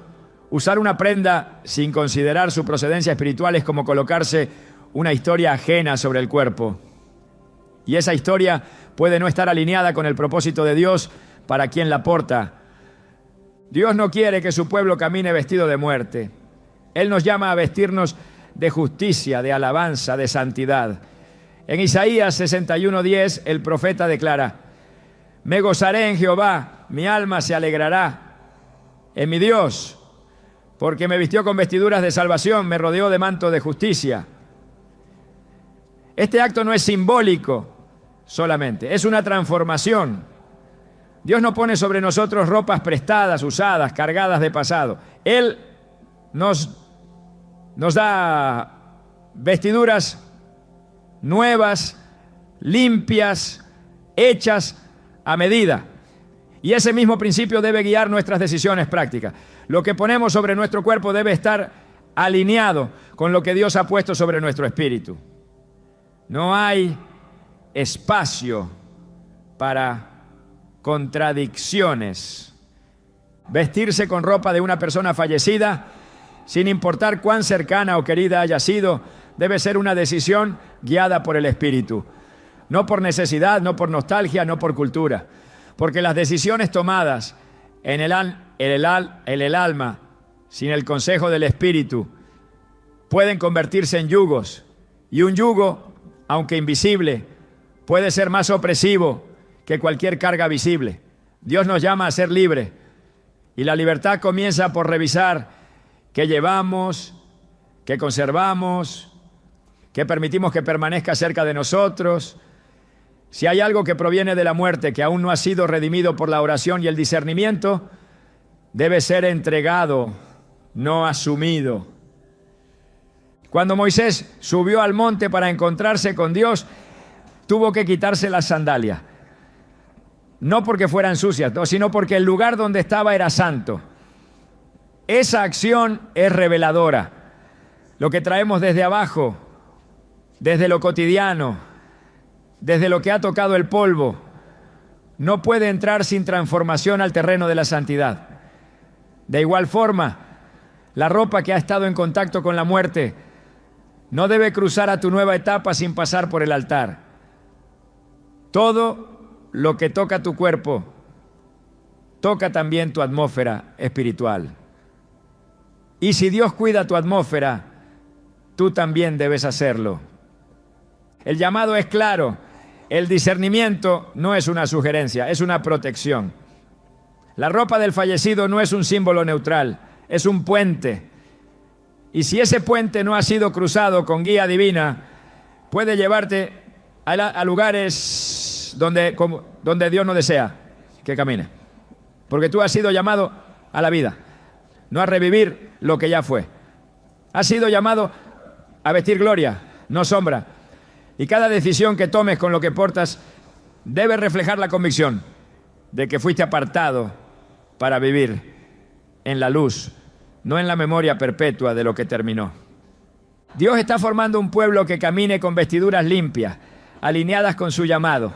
usar una prenda sin considerar su procedencia espiritual es como colocarse una historia ajena sobre el cuerpo. Y esa historia puede no estar alineada con el propósito de Dios para quien la porta. Dios no quiere que su pueblo camine vestido de muerte. Él nos llama a vestirnos de justicia, de alabanza, de santidad. En Isaías 61:10, el profeta declara: me gozaré en Jehová, mi alma se alegrará en mi Dios, porque me vistió con vestiduras de salvación, me rodeó de manto de justicia. Este acto no es simbólico solamente, es una transformación. Dios no pone sobre nosotros ropas prestadas, usadas, cargadas de pasado. Él nos da vestiduras nuevas, limpias, hechas a medida. Y ese mismo principio debe guiar nuestras decisiones prácticas. Lo que ponemos sobre nuestro cuerpo debe estar alineado con lo que Dios ha puesto sobre nuestro espíritu. No hay espacio para contradicciones. Vestirse con ropa de una persona fallecida, sin importar cuán cercana o querida haya sido, debe ser una decisión guiada por el Espíritu. No por necesidad, no por nostalgia, no por cultura. Porque las decisiones tomadas en el alma, sin el consejo del Espíritu, pueden convertirse en yugos. Y un yugo, aunque invisible, puede ser más opresivo que cualquier carga visible. Dios nos llama a ser libres. Y la libertad comienza por revisar qué llevamos, qué conservamos, qué permitimos que permanezca cerca de nosotros. Si hay algo que proviene de la muerte que aún no ha sido redimido por la oración y el discernimiento, debe ser entregado, no asumido. Cuando Moisés subió al monte para encontrarse con Dios, tuvo que quitarse las sandalias. No porque fueran sucias, sino porque el lugar donde estaba era santo. Esa acción es reveladora. Lo que traemos desde abajo, desde lo cotidiano, desde lo que ha tocado el polvo, no puede entrar sin transformación al terreno de la santidad. De igual forma, la ropa que ha estado en contacto con la muerte no debe cruzar a tu nueva etapa sin pasar por el altar. Todo lo que toca tu cuerpo, toca también tu atmósfera espiritual. Y si Dios cuida tu atmósfera, tú también debes hacerlo. El llamado es claro. El discernimiento no es una sugerencia, es una protección. La ropa del fallecido no es un símbolo neutral, es un puente. Y si ese puente no ha sido cruzado con guía divina, puede llevarte a lugares donde Dios no desea que camine. Porque tú has sido llamado a la vida, no a revivir lo que ya fue. Has sido llamado a vestir gloria, no sombra. Y cada decisión que tomes con lo que portas debe reflejar la convicción de que fuiste apartado para vivir en la luz, no en la memoria perpetua de lo que terminó. Dios está formando un pueblo que camine con vestiduras limpias, alineadas con su llamado.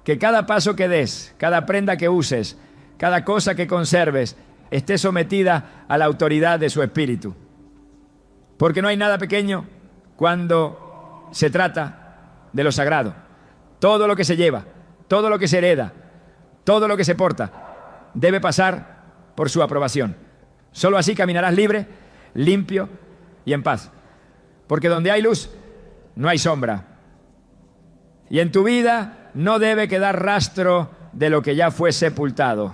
Que cada paso que des, cada prenda que uses, cada cosa que conserves, esté sometida a la autoridad de su Espíritu. Porque no hay nada pequeño cuando se trata de lo sagrado. Todo lo que se lleva, todo lo que se hereda, todo lo que se porta, debe pasar por su aprobación. Solo así caminarás libre, limpio y en paz. Porque donde hay luz, no hay sombra. Y en tu vida no debe quedar rastro de lo que ya fue sepultado.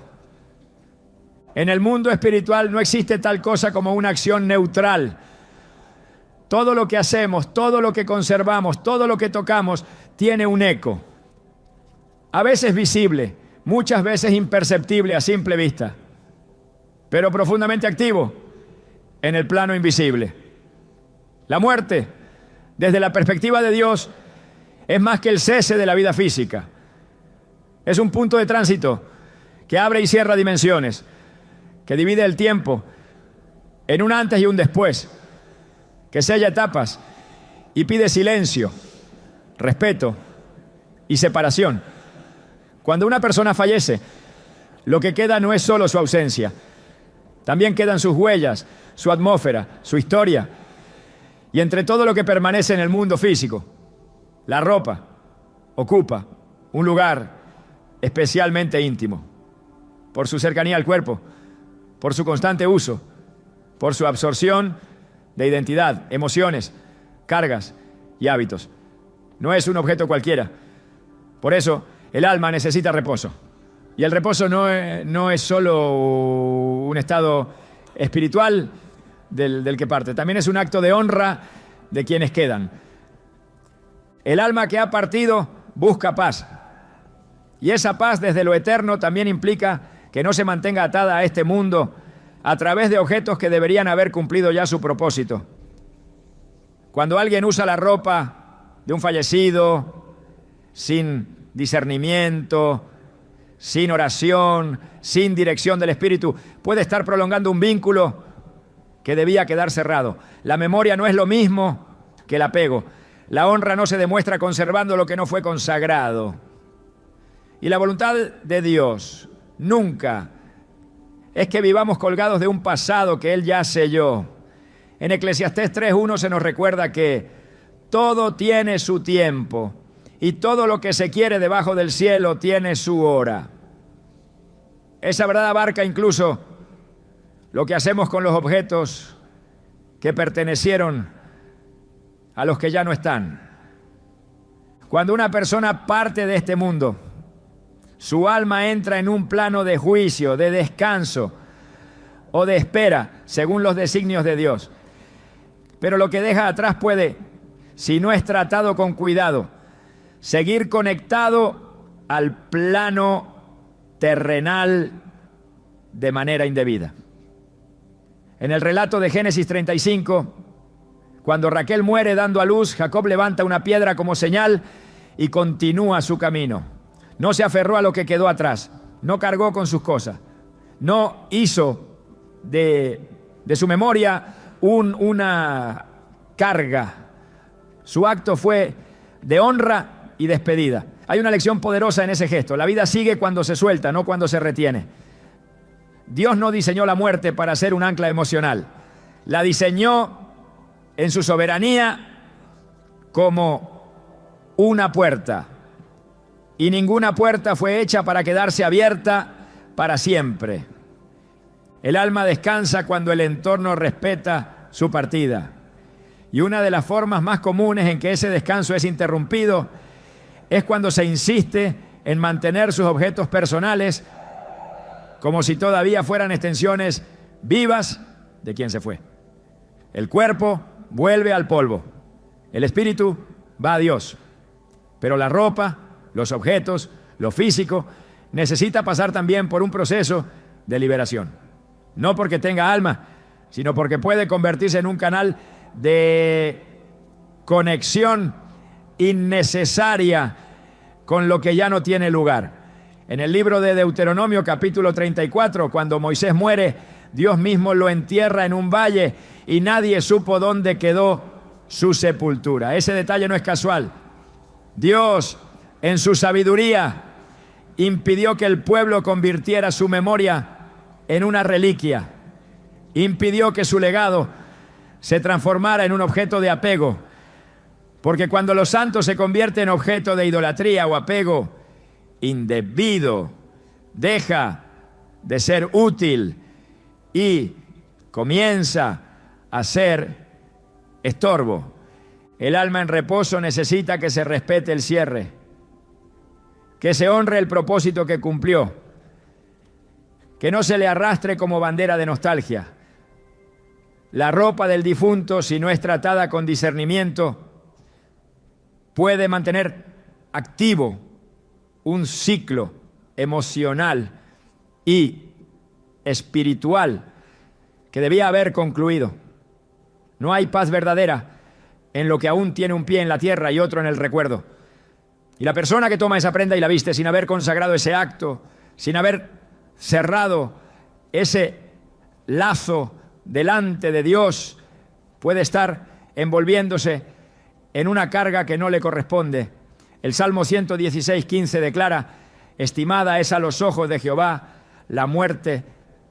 En el mundo espiritual no existe tal cosa como una acción neutral. Todo lo que hacemos, todo lo que conservamos, todo lo que tocamos, tiene un eco. A veces visible, muchas veces imperceptible a simple vista, pero profundamente activo en el plano invisible. La muerte, desde la perspectiva de Dios, es más que el cese de la vida física. Es un punto de tránsito que abre y cierra dimensiones, que divide el tiempo en un antes y un después, que sella etapas y pide silencio, respeto y separación. Cuando una persona fallece, lo que queda no es solo su ausencia, también quedan sus huellas, su atmósfera, su historia, y entre todo lo que permanece en el mundo físico, la ropa ocupa un lugar especialmente íntimo, por su cercanía al cuerpo, por su constante uso, por su absorción de identidad, emociones, cargas y hábitos. No es un objeto cualquiera. Por eso, el alma necesita reposo. Y el reposo no es solo un estado espiritual del que parte, también es un acto de honra de quienes quedan. El alma que ha partido busca paz. Y esa paz desde lo eterno también implica que no se mantenga atada a este mundo a través de objetos que deberían haber cumplido ya su propósito. Cuando alguien usa la ropa de un fallecido sin discernimiento, sin oración, sin dirección del Espíritu, puede estar prolongando un vínculo que debía quedar cerrado. La memoria no es lo mismo que el apego. La honra no se demuestra conservando lo que no fue consagrado. Y la voluntad de Dios nunca es que vivamos colgados de un pasado que Él ya selló. En Eclesiastés 3:1 se nos recuerda que todo tiene su tiempo y todo lo que se quiere debajo del cielo tiene su hora. Esa verdad abarca incluso lo que hacemos con los objetos que pertenecieron a los que ya no están. Cuando una persona parte de este mundo, su alma entra en un plano de juicio, de descanso o de espera, según los designios de Dios. Pero lo que deja atrás puede, si no es tratado con cuidado, seguir conectado al plano terrenal de manera indebida. En el relato de Génesis 35, cuando Raquel muere dando a luz, Jacob levanta una piedra como señal y continúa su camino. No se aferró a lo que quedó atrás, no cargó con sus cosas, no hizo de su memoria una carga. Su acto fue de honra y despedida. Hay una lección poderosa en ese gesto. La vida sigue cuando se suelta, no cuando se retiene. Dios no diseñó la muerte para ser un ancla emocional. La diseñó en su soberanía como una puerta. Y ninguna puerta fue hecha para quedarse abierta para siempre. El alma descansa cuando el entorno respeta su partida. Y una de las formas más comunes en que ese descanso es interrumpido es cuando se insiste en mantener sus objetos personales como si todavía fueran extensiones vivas de quien se fue. El cuerpo vuelve al polvo. El espíritu va a Dios. Pero la ropa, los objetos, lo físico, necesita pasar también por un proceso de liberación. No porque tenga alma, sino porque puede convertirse en un canal de conexión innecesaria con lo que ya no tiene lugar. En el libro de Deuteronomio, capítulo 34, cuando Moisés muere, Dios mismo lo entierra en un valle y nadie supo dónde quedó su sepultura. Ese detalle no es casual. Dios, en su sabiduría, impidió que el pueblo convirtiera su memoria en una reliquia. Impidió que su legado se transformara en un objeto de apego. Porque cuando los santos se convierten en objeto de idolatría o apego indebido, deja de ser útil y comienza a ser estorbo. El alma en reposo necesita que se respete el cierre, que se honre el propósito que cumplió, que no se le arrastre como bandera de nostalgia. La ropa del difunto, si no es tratada con discernimiento, puede mantener activo un ciclo emocional y espiritual que debía haber concluido. No hay paz verdadera en lo que aún tiene un pie en la tierra y otro en el recuerdo. Y la persona que toma esa prenda y la viste sin haber consagrado ese acto, sin haber cerrado ese lazo delante de Dios, puede estar envolviéndose en una carga que no le corresponde. El Salmo 116:15 declara: estimada es a los ojos de Jehová la muerte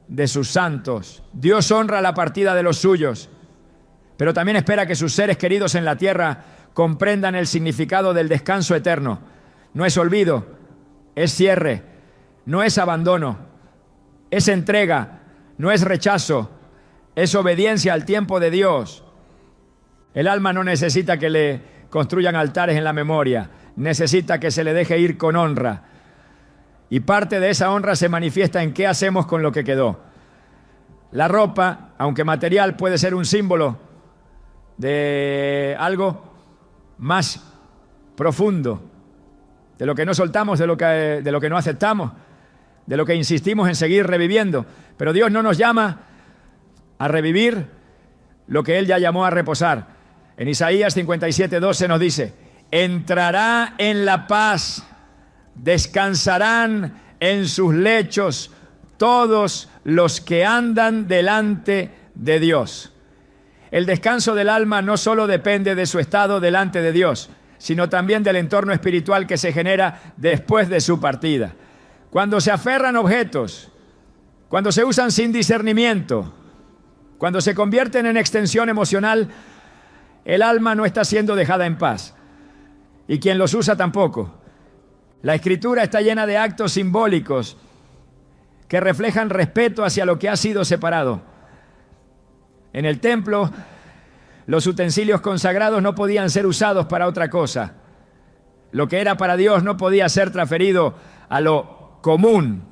de sus santos. Dios honra la partida de los suyos, pero también espera que sus seres queridos en la tierra comprendan el significado del descanso eterno. No es olvido, es cierre, no es abandono, es entrega, no es rechazo, es obediencia al tiempo de Dios. El alma no necesita que le construyan altares en la memoria, necesita que se le deje ir con honra. Y parte de esa honra se manifiesta en qué hacemos con lo que quedó. La ropa, aunque material, puede ser un símbolo de algo más profundo, de lo que no soltamos, de lo que no aceptamos, de lo que insistimos en seguir reviviendo. Pero Dios no nos llama a revivir lo que Él ya llamó a reposar. En Isaías 57:12 nos dice: entrará en la paz, descansarán en sus lechos todos los que andan delante de Dios. El descanso del alma no solo depende de su estado delante de Dios, sino también del entorno espiritual que se genera después de su partida. Cuando se aferran objetos, cuando se usan sin discernimiento, cuando se convierten en extensión emocional, el alma no está siendo dejada en paz, y quien los usa tampoco. La Escritura está llena de actos simbólicos que reflejan respeto hacia lo que ha sido separado. En el templo, los utensilios consagrados no podían ser usados para otra cosa. Lo que era para Dios no podía ser transferido a lo común.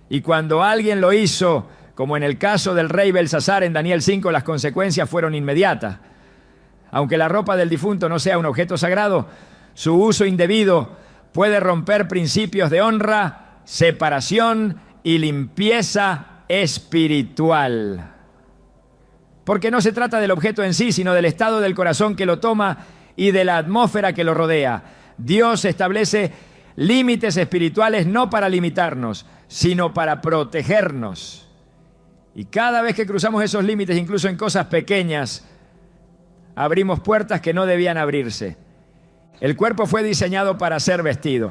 Y cuando alguien lo hizo, como en el caso del rey Belsasar en Daniel 5, las consecuencias fueron inmediatas. Aunque la ropa del difunto no sea un objeto sagrado, su uso indebido puede romper principios de honra, separación y limpieza espiritual. Porque no se trata del objeto en sí, sino del estado del corazón que lo toma y de la atmósfera que lo rodea. Dios establece límites espirituales no para limitarnos, sino para protegernos. Y cada vez que cruzamos esos límites, incluso en cosas pequeñas, abrimos puertas que no debían abrirse. El cuerpo fue diseñado para ser vestido,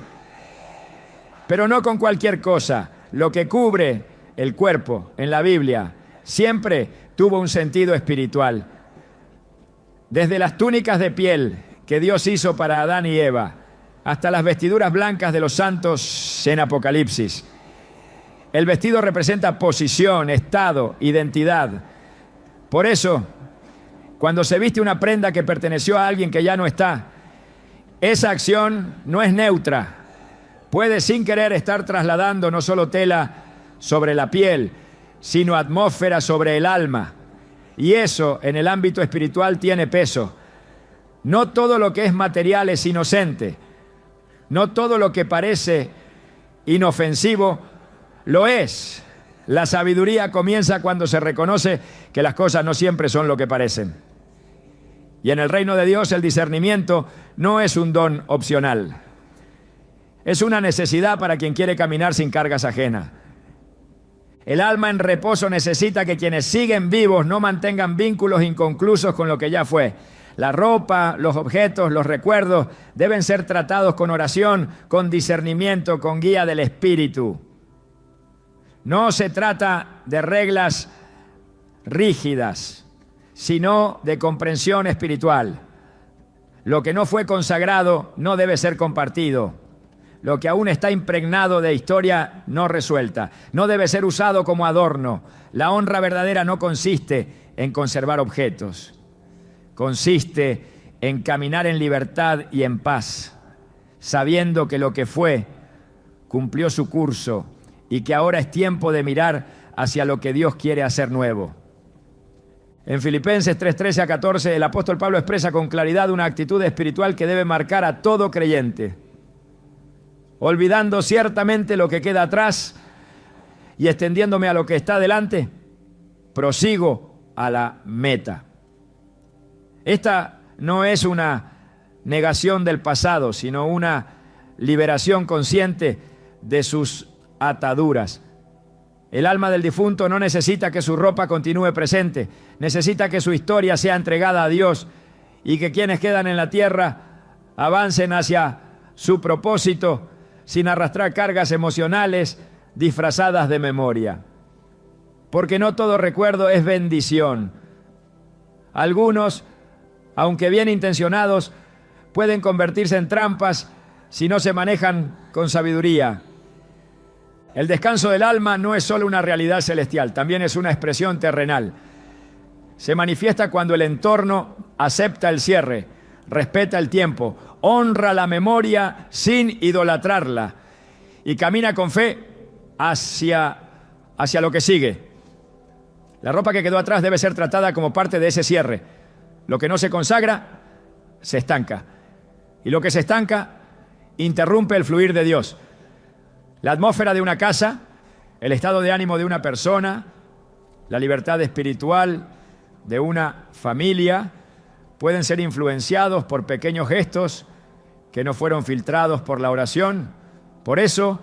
pero no con cualquier cosa. Lo que cubre el cuerpo en la Biblia siempre tuvo un sentido espiritual. Desde las túnicas de piel que Dios hizo para Adán y Eva, hasta las vestiduras blancas de los santos en Apocalipsis. El vestido representa posición, estado, identidad. Por eso, cuando se viste una prenda que perteneció a alguien que ya no está, esa acción no es neutra. Puede sin querer estar trasladando no solo tela sobre la piel, sino atmósfera sobre el alma. Y eso en el ámbito espiritual tiene peso. No todo lo que es material es inocente. No todo lo que parece inofensivo lo es. La sabiduría comienza cuando se reconoce que las cosas no siempre son lo que parecen. Y en el reino de Dios el discernimiento no es un don opcional. Es una necesidad para quien quiere caminar sin cargas ajenas. El alma en reposo necesita que quienes siguen vivos no mantengan vínculos inconclusos con lo que ya fue. La ropa, los objetos, los recuerdos deben ser tratados con oración, con discernimiento, con guía del Espíritu. No se trata de reglas rígidas, sino de comprensión espiritual. Lo que no fue consagrado no debe ser compartido. Lo que aún está impregnado de historia no resuelta, no debe ser usado como adorno. La honra verdadera no consiste en conservar objetos. Consiste en caminar en libertad y en paz, sabiendo que lo que fue cumplió su curso y que ahora es tiempo de mirar hacia lo que Dios quiere hacer nuevo. En Filipenses 3:13 a 14, el apóstol Pablo expresa con claridad una actitud espiritual que debe marcar a todo creyente. Olvidando ciertamente lo que queda atrás y extendiéndome a lo que está delante, prosigo a la meta. Esta no es una negación del pasado, sino una liberación consciente de sus ataduras. El alma del difunto no necesita que su ropa continúe presente, necesita que su historia sea entregada a Dios y que quienes quedan en la tierra avancen hacia su propósito sin arrastrar cargas emocionales disfrazadas de memoria. Porque no todo recuerdo es bendición. Algunos, aunque bien intencionados, pueden convertirse en trampas si no se manejan con sabiduría. El descanso del alma no es solo una realidad celestial, también es una expresión terrenal. Se manifiesta cuando el entorno acepta el cierre, respeta el tiempo, honra la memoria sin idolatrarla y camina con fe hacia lo que sigue. La ropa que quedó atrás debe ser tratada como parte de ese cierre. Lo que no se consagra, se estanca. Y lo que se estanca, interrumpe el fluir de Dios. La atmósfera de una casa, el estado de ánimo de una persona, la libertad espiritual de una familia, pueden ser influenciados por pequeños gestos que no fueron filtrados por la oración. Por eso,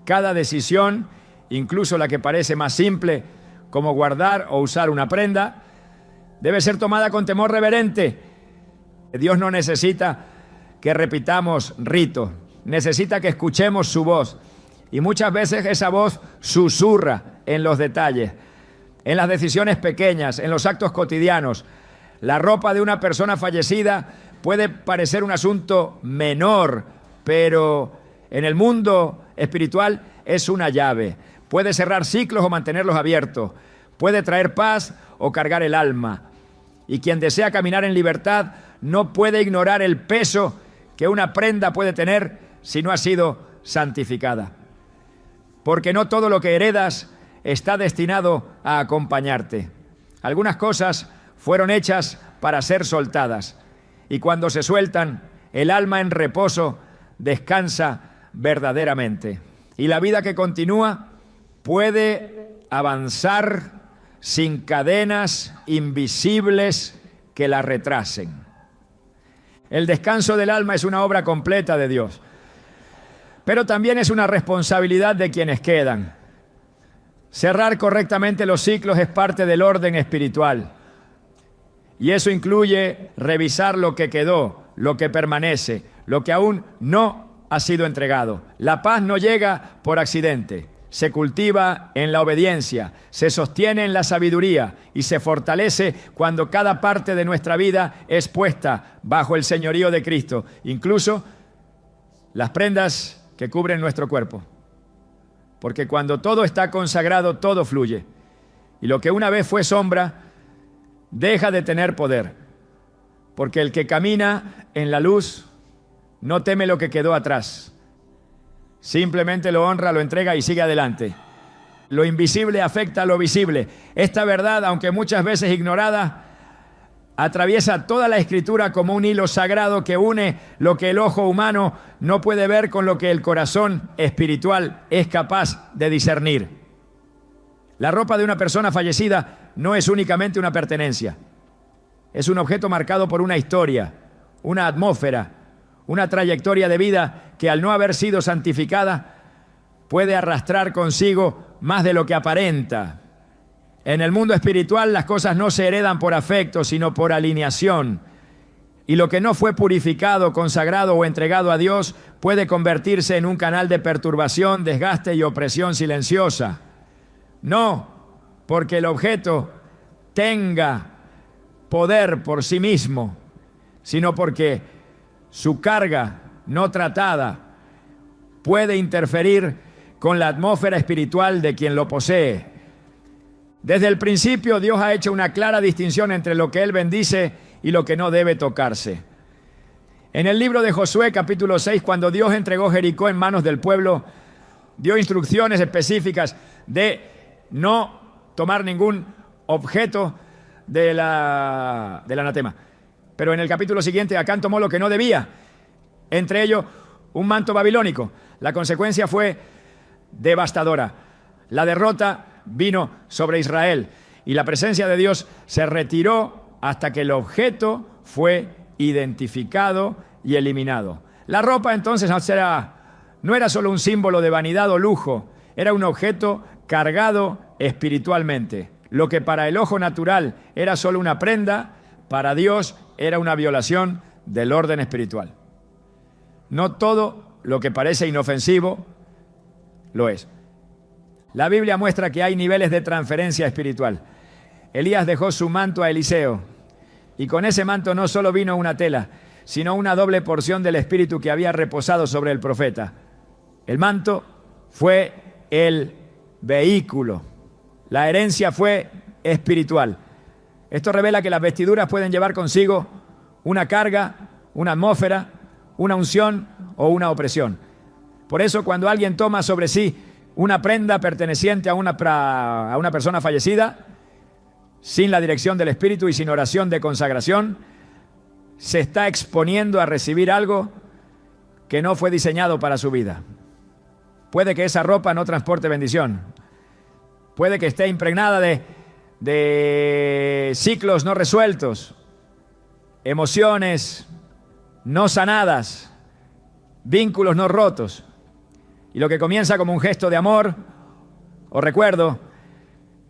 cada decisión, incluso la que parece más simple, como guardar o usar una prenda, debe ser tomada con temor reverente. Dios no necesita que repitamos ritos, necesita que escuchemos su voz. Y muchas veces esa voz susurra en los detalles, en las decisiones pequeñas, en los actos cotidianos. La ropa de una persona fallecida puede parecer un asunto menor, pero en el mundo espiritual es una llave. Puede cerrar ciclos o mantenerlos abiertos. Puede traer paz o cargar el alma. Y quien desea caminar en libertad no puede ignorar el peso que una prenda puede tener si no ha sido santificada. Porque no todo lo que heredas está destinado a acompañarte. Algunas cosas fueron hechas para ser soltadas. Y cuando se sueltan, el alma en reposo descansa verdaderamente. Y la vida que continúa puede avanzar sin cadenas invisibles que la retrasen. El descanso del alma es una obra completa de Dios, pero también es una responsabilidad de quienes quedan. Cerrar correctamente los ciclos es parte del orden espiritual, y eso incluye revisar lo que quedó, lo que permanece, lo que aún no ha sido entregado. La paz no llega por accidente. Se cultiva en la obediencia, se sostiene en la sabiduría y se fortalece cuando cada parte de nuestra vida es puesta bajo el señorío de Cristo, incluso las prendas que cubren nuestro cuerpo. Porque cuando todo está consagrado, todo fluye. Y lo que una vez fue sombra, deja de tener poder. Porque el que camina en la luz no teme lo que quedó atrás. Simplemente lo honra, lo entrega y sigue adelante. Lo invisible afecta a lo visible. Esta verdad, aunque muchas veces ignorada, atraviesa toda la Escritura como un hilo sagrado que une lo que el ojo humano no puede ver con lo que el corazón espiritual es capaz de discernir. La ropa de una persona fallecida no es únicamente una pertenencia. Es un objeto marcado por una historia, una atmósfera, una trayectoria de vida que al no haber sido santificada puede arrastrar consigo más de lo que aparenta. En el mundo espiritual las cosas no se heredan por afecto, sino por alineación. Y lo que no fue purificado, consagrado o entregado a Dios puede convertirse en un canal de perturbación, desgaste y opresión silenciosa. No porque el objeto tenga poder por sí mismo, sino porque su carga no tratada puede interferir con la atmósfera espiritual de quien lo posee. Desde el principio, Dios ha hecho una clara distinción entre lo que Él bendice y lo que no debe tocarse. En el libro de Josué, capítulo 6, cuando Dios entregó Jericó en manos del pueblo, dio instrucciones específicas de no tomar ningún objeto del anatema. Pero en el capítulo siguiente, Acán tomó lo que no debía, entre ellos un manto babilónico. La consecuencia fue devastadora. La derrota vino sobre Israel y la presencia de Dios se retiró hasta que el objeto fue identificado y eliminado. La ropa entonces no era solo un símbolo de vanidad o lujo, era un objeto cargado espiritualmente. Lo que para el ojo natural era solo una prenda, para Dios era una violación del orden espiritual. No todo lo que parece inofensivo lo es. La Biblia muestra que hay niveles de transferencia espiritual. Elías dejó su manto a Eliseo y con ese manto no solo vino una tela, sino una doble porción del espíritu que había reposado sobre el profeta. El manto fue el vehículo. La herencia fue espiritual. Esto revela que las vestiduras pueden llevar consigo una carga, una atmósfera, una unción o una opresión. Por eso, cuando alguien toma sobre sí una prenda perteneciente a una persona fallecida, sin la dirección del Espíritu y sin oración de consagración, se está exponiendo a recibir algo que no fue diseñado para su vida. Puede que esa ropa no transporte bendición. Puede que esté impregnada de ciclos no resueltos, emociones no sanadas, vínculos no rotos. Y lo que comienza como un gesto de amor o recuerdo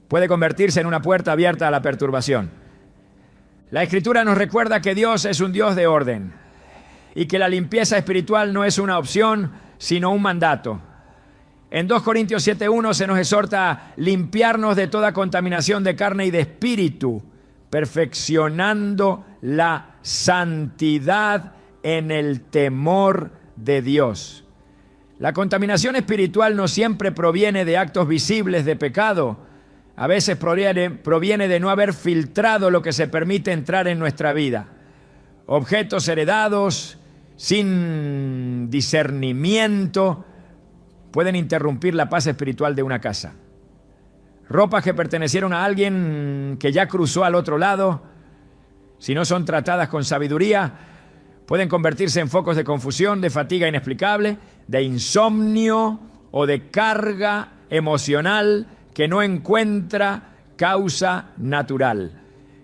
puede convertirse en una puerta abierta a la perturbación. La Escritura nos recuerda que Dios es un Dios de orden y que la limpieza espiritual no es una opción, sino un mandato. En 2 Corintios 7:1 se nos exhorta a limpiarnos de toda contaminación de carne y de espíritu, perfeccionando la santidad en el temor de Dios. La contaminación espiritual no siempre proviene de actos visibles de pecado. A veces proviene de no haber filtrado lo que se permite entrar en nuestra vida. Objetos heredados, sin discernimiento, pueden interrumpir la paz espiritual de una casa. Ropas que pertenecieron a alguien que ya cruzó al otro lado, si no son tratadas con sabiduría, pueden convertirse en focos de confusión, de fatiga inexplicable, de insomnio o de carga emocional que no encuentra causa natural.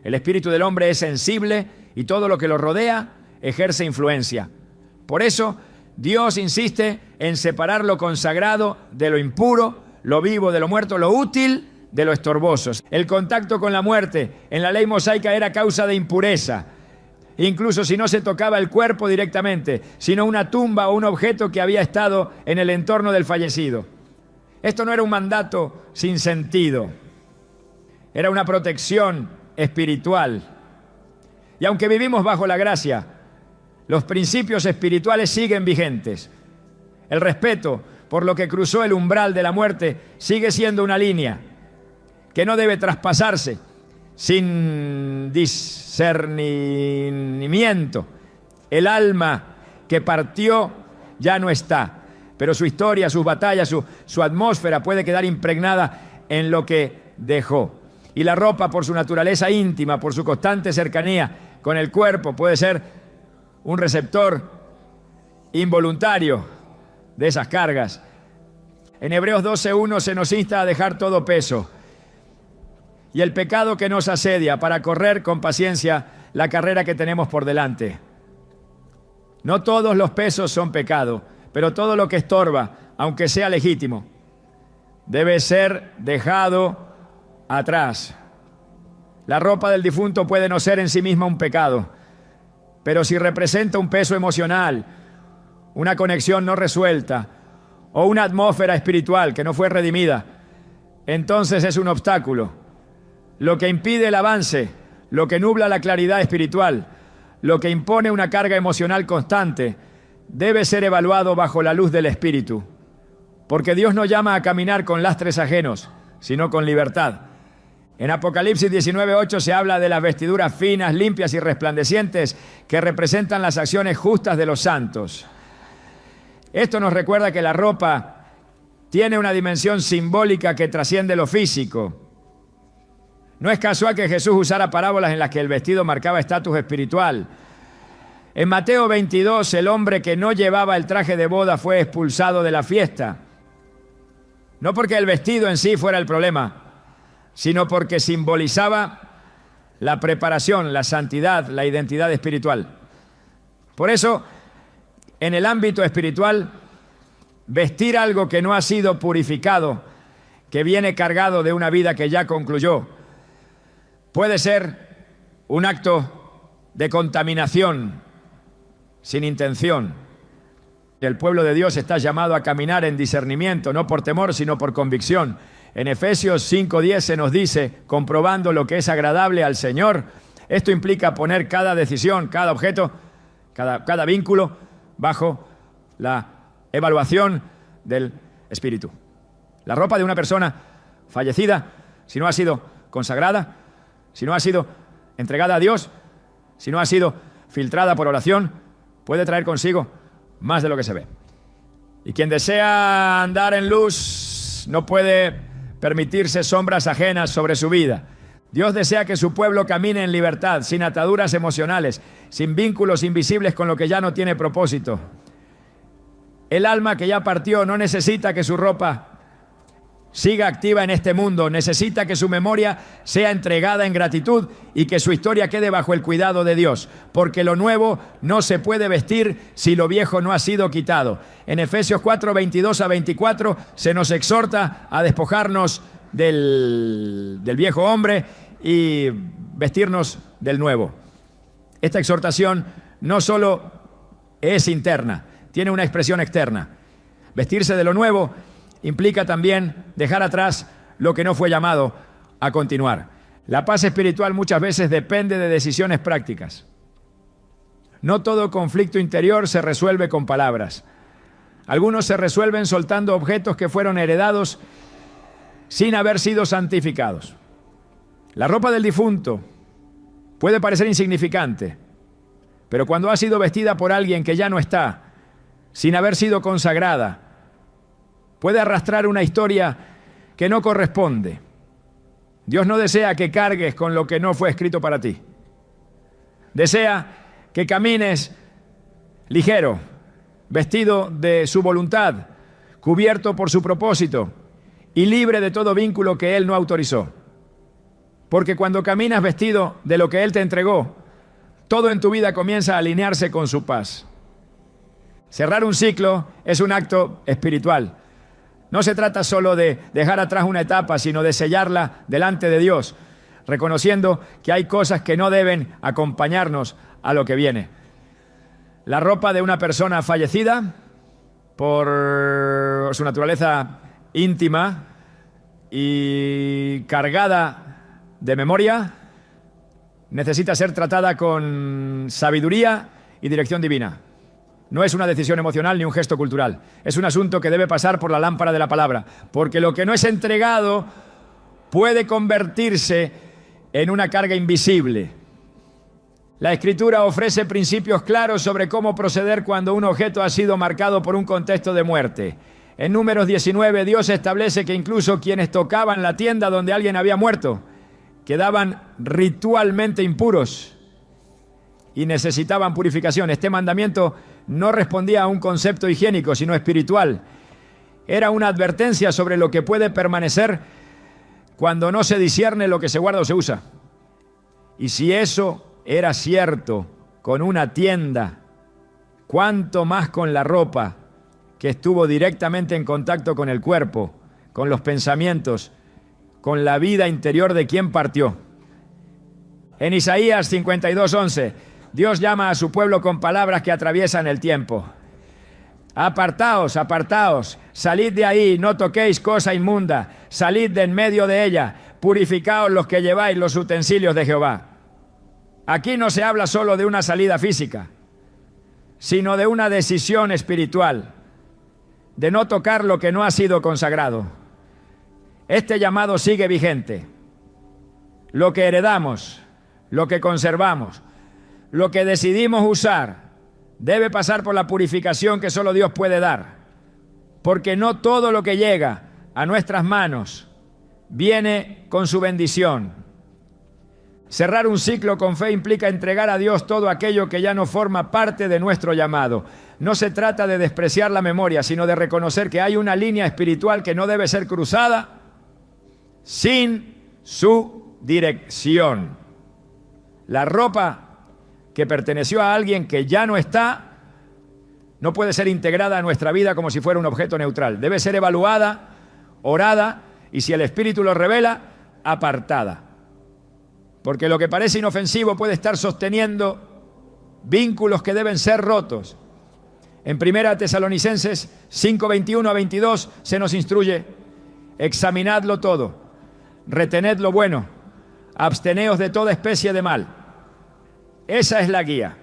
El espíritu del hombre es sensible y todo lo que lo rodea ejerce influencia. Por eso, Dios insiste en separar lo consagrado de lo impuro, lo vivo de lo muerto, lo útil de lo estorboso. El contacto con la muerte en la ley mosaica era causa de impureza, incluso si no se tocaba el cuerpo directamente, sino una tumba o un objeto que había estado en el entorno del fallecido. Esto no era un mandato sin sentido, era una protección espiritual. Y aunque vivimos bajo la gracia, los principios espirituales siguen vigentes. El respeto por lo que cruzó el umbral de la muerte sigue siendo una línea que no debe traspasarse sin discernimiento. El alma que partió ya no está, pero su historia, sus batallas, su atmósfera puede quedar impregnada en lo que dejó. Y la ropa, por su naturaleza íntima, por su constante cercanía con el cuerpo, puede ser un receptor involuntario de esas cargas. En Hebreos 12:1 se nos insta a dejar todo peso y el pecado que nos asedia para correr con paciencia la carrera que tenemos por delante. No todos los pesos son pecado, pero todo lo que estorba, aunque sea legítimo, debe ser dejado atrás. La ropa del difunto puede no ser en sí misma un pecado, Pero si representa un peso emocional, una conexión no resuelta o una atmósfera espiritual que no fue redimida, entonces es un obstáculo. Lo que impide el avance, lo que nubla la claridad espiritual, lo que impone una carga emocional constante, debe ser evaluado bajo la luz del Espíritu. Porque Dios no llama a caminar con lastres ajenos, sino con libertad. En Apocalipsis 19:8 se habla de las vestiduras finas, limpias y resplandecientes que representan las acciones justas de los santos. Esto nos recuerda que la ropa tiene una dimensión simbólica que trasciende lo físico. No es casual que Jesús usara parábolas en las que el vestido marcaba estatus espiritual. En Mateo 22, el hombre que no llevaba el traje de boda fue expulsado de la fiesta. No porque el vestido en sí fuera el problema, sino porque simbolizaba la preparación, la santidad, la identidad espiritual. Por eso, en el ámbito espiritual, vestir algo que no ha sido purificado, que viene cargado de una vida que ya concluyó, puede ser un acto de contaminación sin intención. El pueblo de Dios está llamado a caminar en discernimiento, no por temor, sino por convicción. En Efesios 5:10 se nos dice, comprobando lo que es agradable al Señor. Esto implica poner cada decisión, cada objeto, cada vínculo bajo la evaluación del Espíritu. La ropa de una persona fallecida, si no ha sido consagrada, si no ha sido entregada a Dios, si no ha sido filtrada por oración, puede traer consigo más de lo que se ve. Y quien desea andar en luz no puede permitirse sombras ajenas sobre su vida. Dios desea que su pueblo camine en libertad, sin ataduras emocionales, sin vínculos invisibles con lo que ya no tiene propósito. El alma que ya partió no necesita que su ropa siga activa en este mundo, necesita que su memoria sea entregada en gratitud y que su historia quede bajo el cuidado de Dios, porque lo nuevo no se puede vestir si lo viejo no ha sido quitado. En Efesios 4:22-24 se nos exhorta a despojarnos del viejo hombre y vestirnos del nuevo. Esta exhortación no solo es interna, tiene una expresión externa. Vestirse de lo nuevo implica también dejar atrás lo que no fue llamado a continuar. La paz espiritual muchas veces depende de decisiones prácticas. No todo conflicto interior se resuelve con palabras. Algunos se resuelven soltando objetos que fueron heredados sin haber sido santificados. La ropa del difunto puede parecer insignificante, pero cuando ha sido vestida por alguien que ya no está, sin haber sido consagrada, puede arrastrar una historia que no corresponde. Dios no desea que cargues con lo que no fue escrito para ti. Desea que camines ligero, vestido de su voluntad, cubierto por su propósito y libre de todo vínculo que Él no autorizó. Porque cuando caminas vestido de lo que Él te entregó, todo en tu vida comienza a alinearse con su paz. Cerrar un ciclo es un acto espiritual. No se trata solo de dejar atrás una etapa, sino de sellarla delante de Dios, reconociendo que hay cosas que no deben acompañarnos a lo que viene. La ropa de una persona fallecida, por su naturaleza íntima y cargada de memoria, necesita ser tratada con sabiduría y dirección divina. No es una decisión emocional ni un gesto cultural. Es un asunto que debe pasar por la lámpara de la palabra, porque lo que no es entregado puede convertirse en una carga invisible. La Escritura ofrece principios claros sobre cómo proceder cuando un objeto ha sido marcado por un contexto de muerte. En Números 19, Dios establece que incluso quienes tocaban la tienda donde alguien había muerto quedaban ritualmente impuros y necesitaban purificación. Este mandamiento no respondía a un concepto higiénico, sino espiritual. Era una advertencia sobre lo que puede permanecer cuando no se discierne lo que se guarda o se usa. Y si eso era cierto con una tienda, ¿cuánto más con la ropa que estuvo directamente en contacto con el cuerpo, con los pensamientos, con la vida interior de quien partió? En Isaías 52:11, Dios llama a su pueblo con palabras que atraviesan el tiempo. Apartaos, apartaos, salid de ahí, no toquéis cosa inmunda, salid de en medio de ella, purificaos los que lleváis los utensilios de Jehová. Aquí no se habla solo de una salida física, sino de una decisión espiritual, de no tocar lo que no ha sido consagrado. Este llamado sigue vigente. Lo que heredamos, lo que conservamos, lo que decidimos usar, debe pasar por la purificación que solo Dios puede dar, porque no todo lo que llega a nuestras manos viene con su bendición. Cerrar un ciclo con fe implica entregar a Dios todo aquello que ya no forma parte de nuestro llamado. No se trata de despreciar la memoria, sino de reconocer que hay una línea espiritual que no debe ser cruzada sin su dirección. La ropa que perteneció a alguien que ya no está, no puede ser integrada a nuestra vida como si fuera un objeto neutral. Debe ser evaluada, orada y, si el Espíritu lo revela, apartada. Porque lo que parece inofensivo puede estar sosteniendo vínculos que deben ser rotos. En 1 Tesalonicenses 5:21 a 22 se nos instruye: examinadlo todo, retened lo bueno, absteneos de toda especie de mal. Esa es la guía,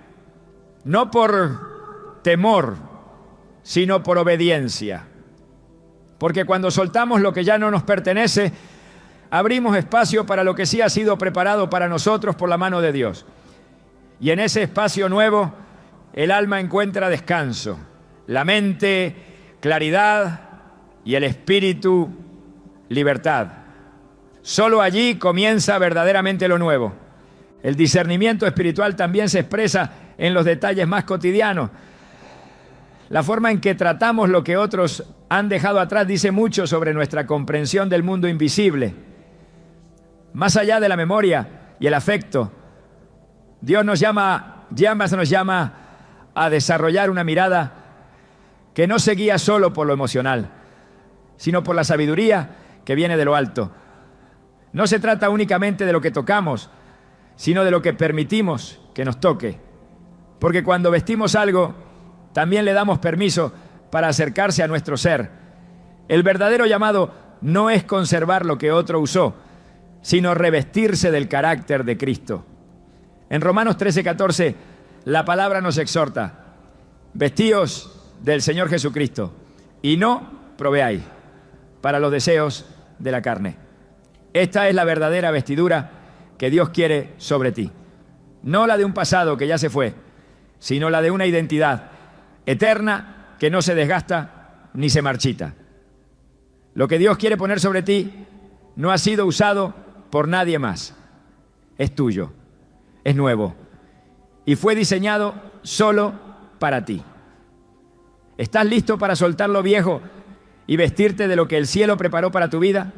no por temor, sino por obediencia. Porque cuando soltamos lo que ya no nos pertenece, abrimos espacio para lo que sí ha sido preparado para nosotros por la mano de Dios. Y en ese espacio nuevo, el alma encuentra descanso, la mente, claridad, y el espíritu, libertad. Solo allí comienza verdaderamente lo nuevo. El discernimiento espiritual también se expresa en los detalles más cotidianos. La forma en que tratamos lo que otros han dejado atrás dice mucho sobre nuestra comprensión del mundo invisible. Más allá de la memoria y el afecto, Dios nos llama a desarrollar una mirada que no se guía solo por lo emocional, sino por la sabiduría que viene de lo alto. No se trata únicamente de lo que tocamos, sino de lo que permitimos que nos toque. Porque cuando vestimos algo, también le damos permiso para acercarse a nuestro ser. El verdadero llamado no es conservar lo que otro usó, sino revestirse del carácter de Cristo. En Romanos 13:14, la palabra nos exhorta: vestíos del Señor Jesucristo y no proveáis para los deseos de la carne. Esta es la verdadera vestidura que Dios quiere sobre ti. No la de un pasado que ya se fue, sino la de una identidad eterna que no se desgasta ni se marchita. Lo que Dios quiere poner sobre ti no ha sido usado por nadie más. Es tuyo, es nuevo y fue diseñado solo para ti. ¿Estás listo para soltar lo viejo y vestirte de lo que el cielo preparó para tu vida?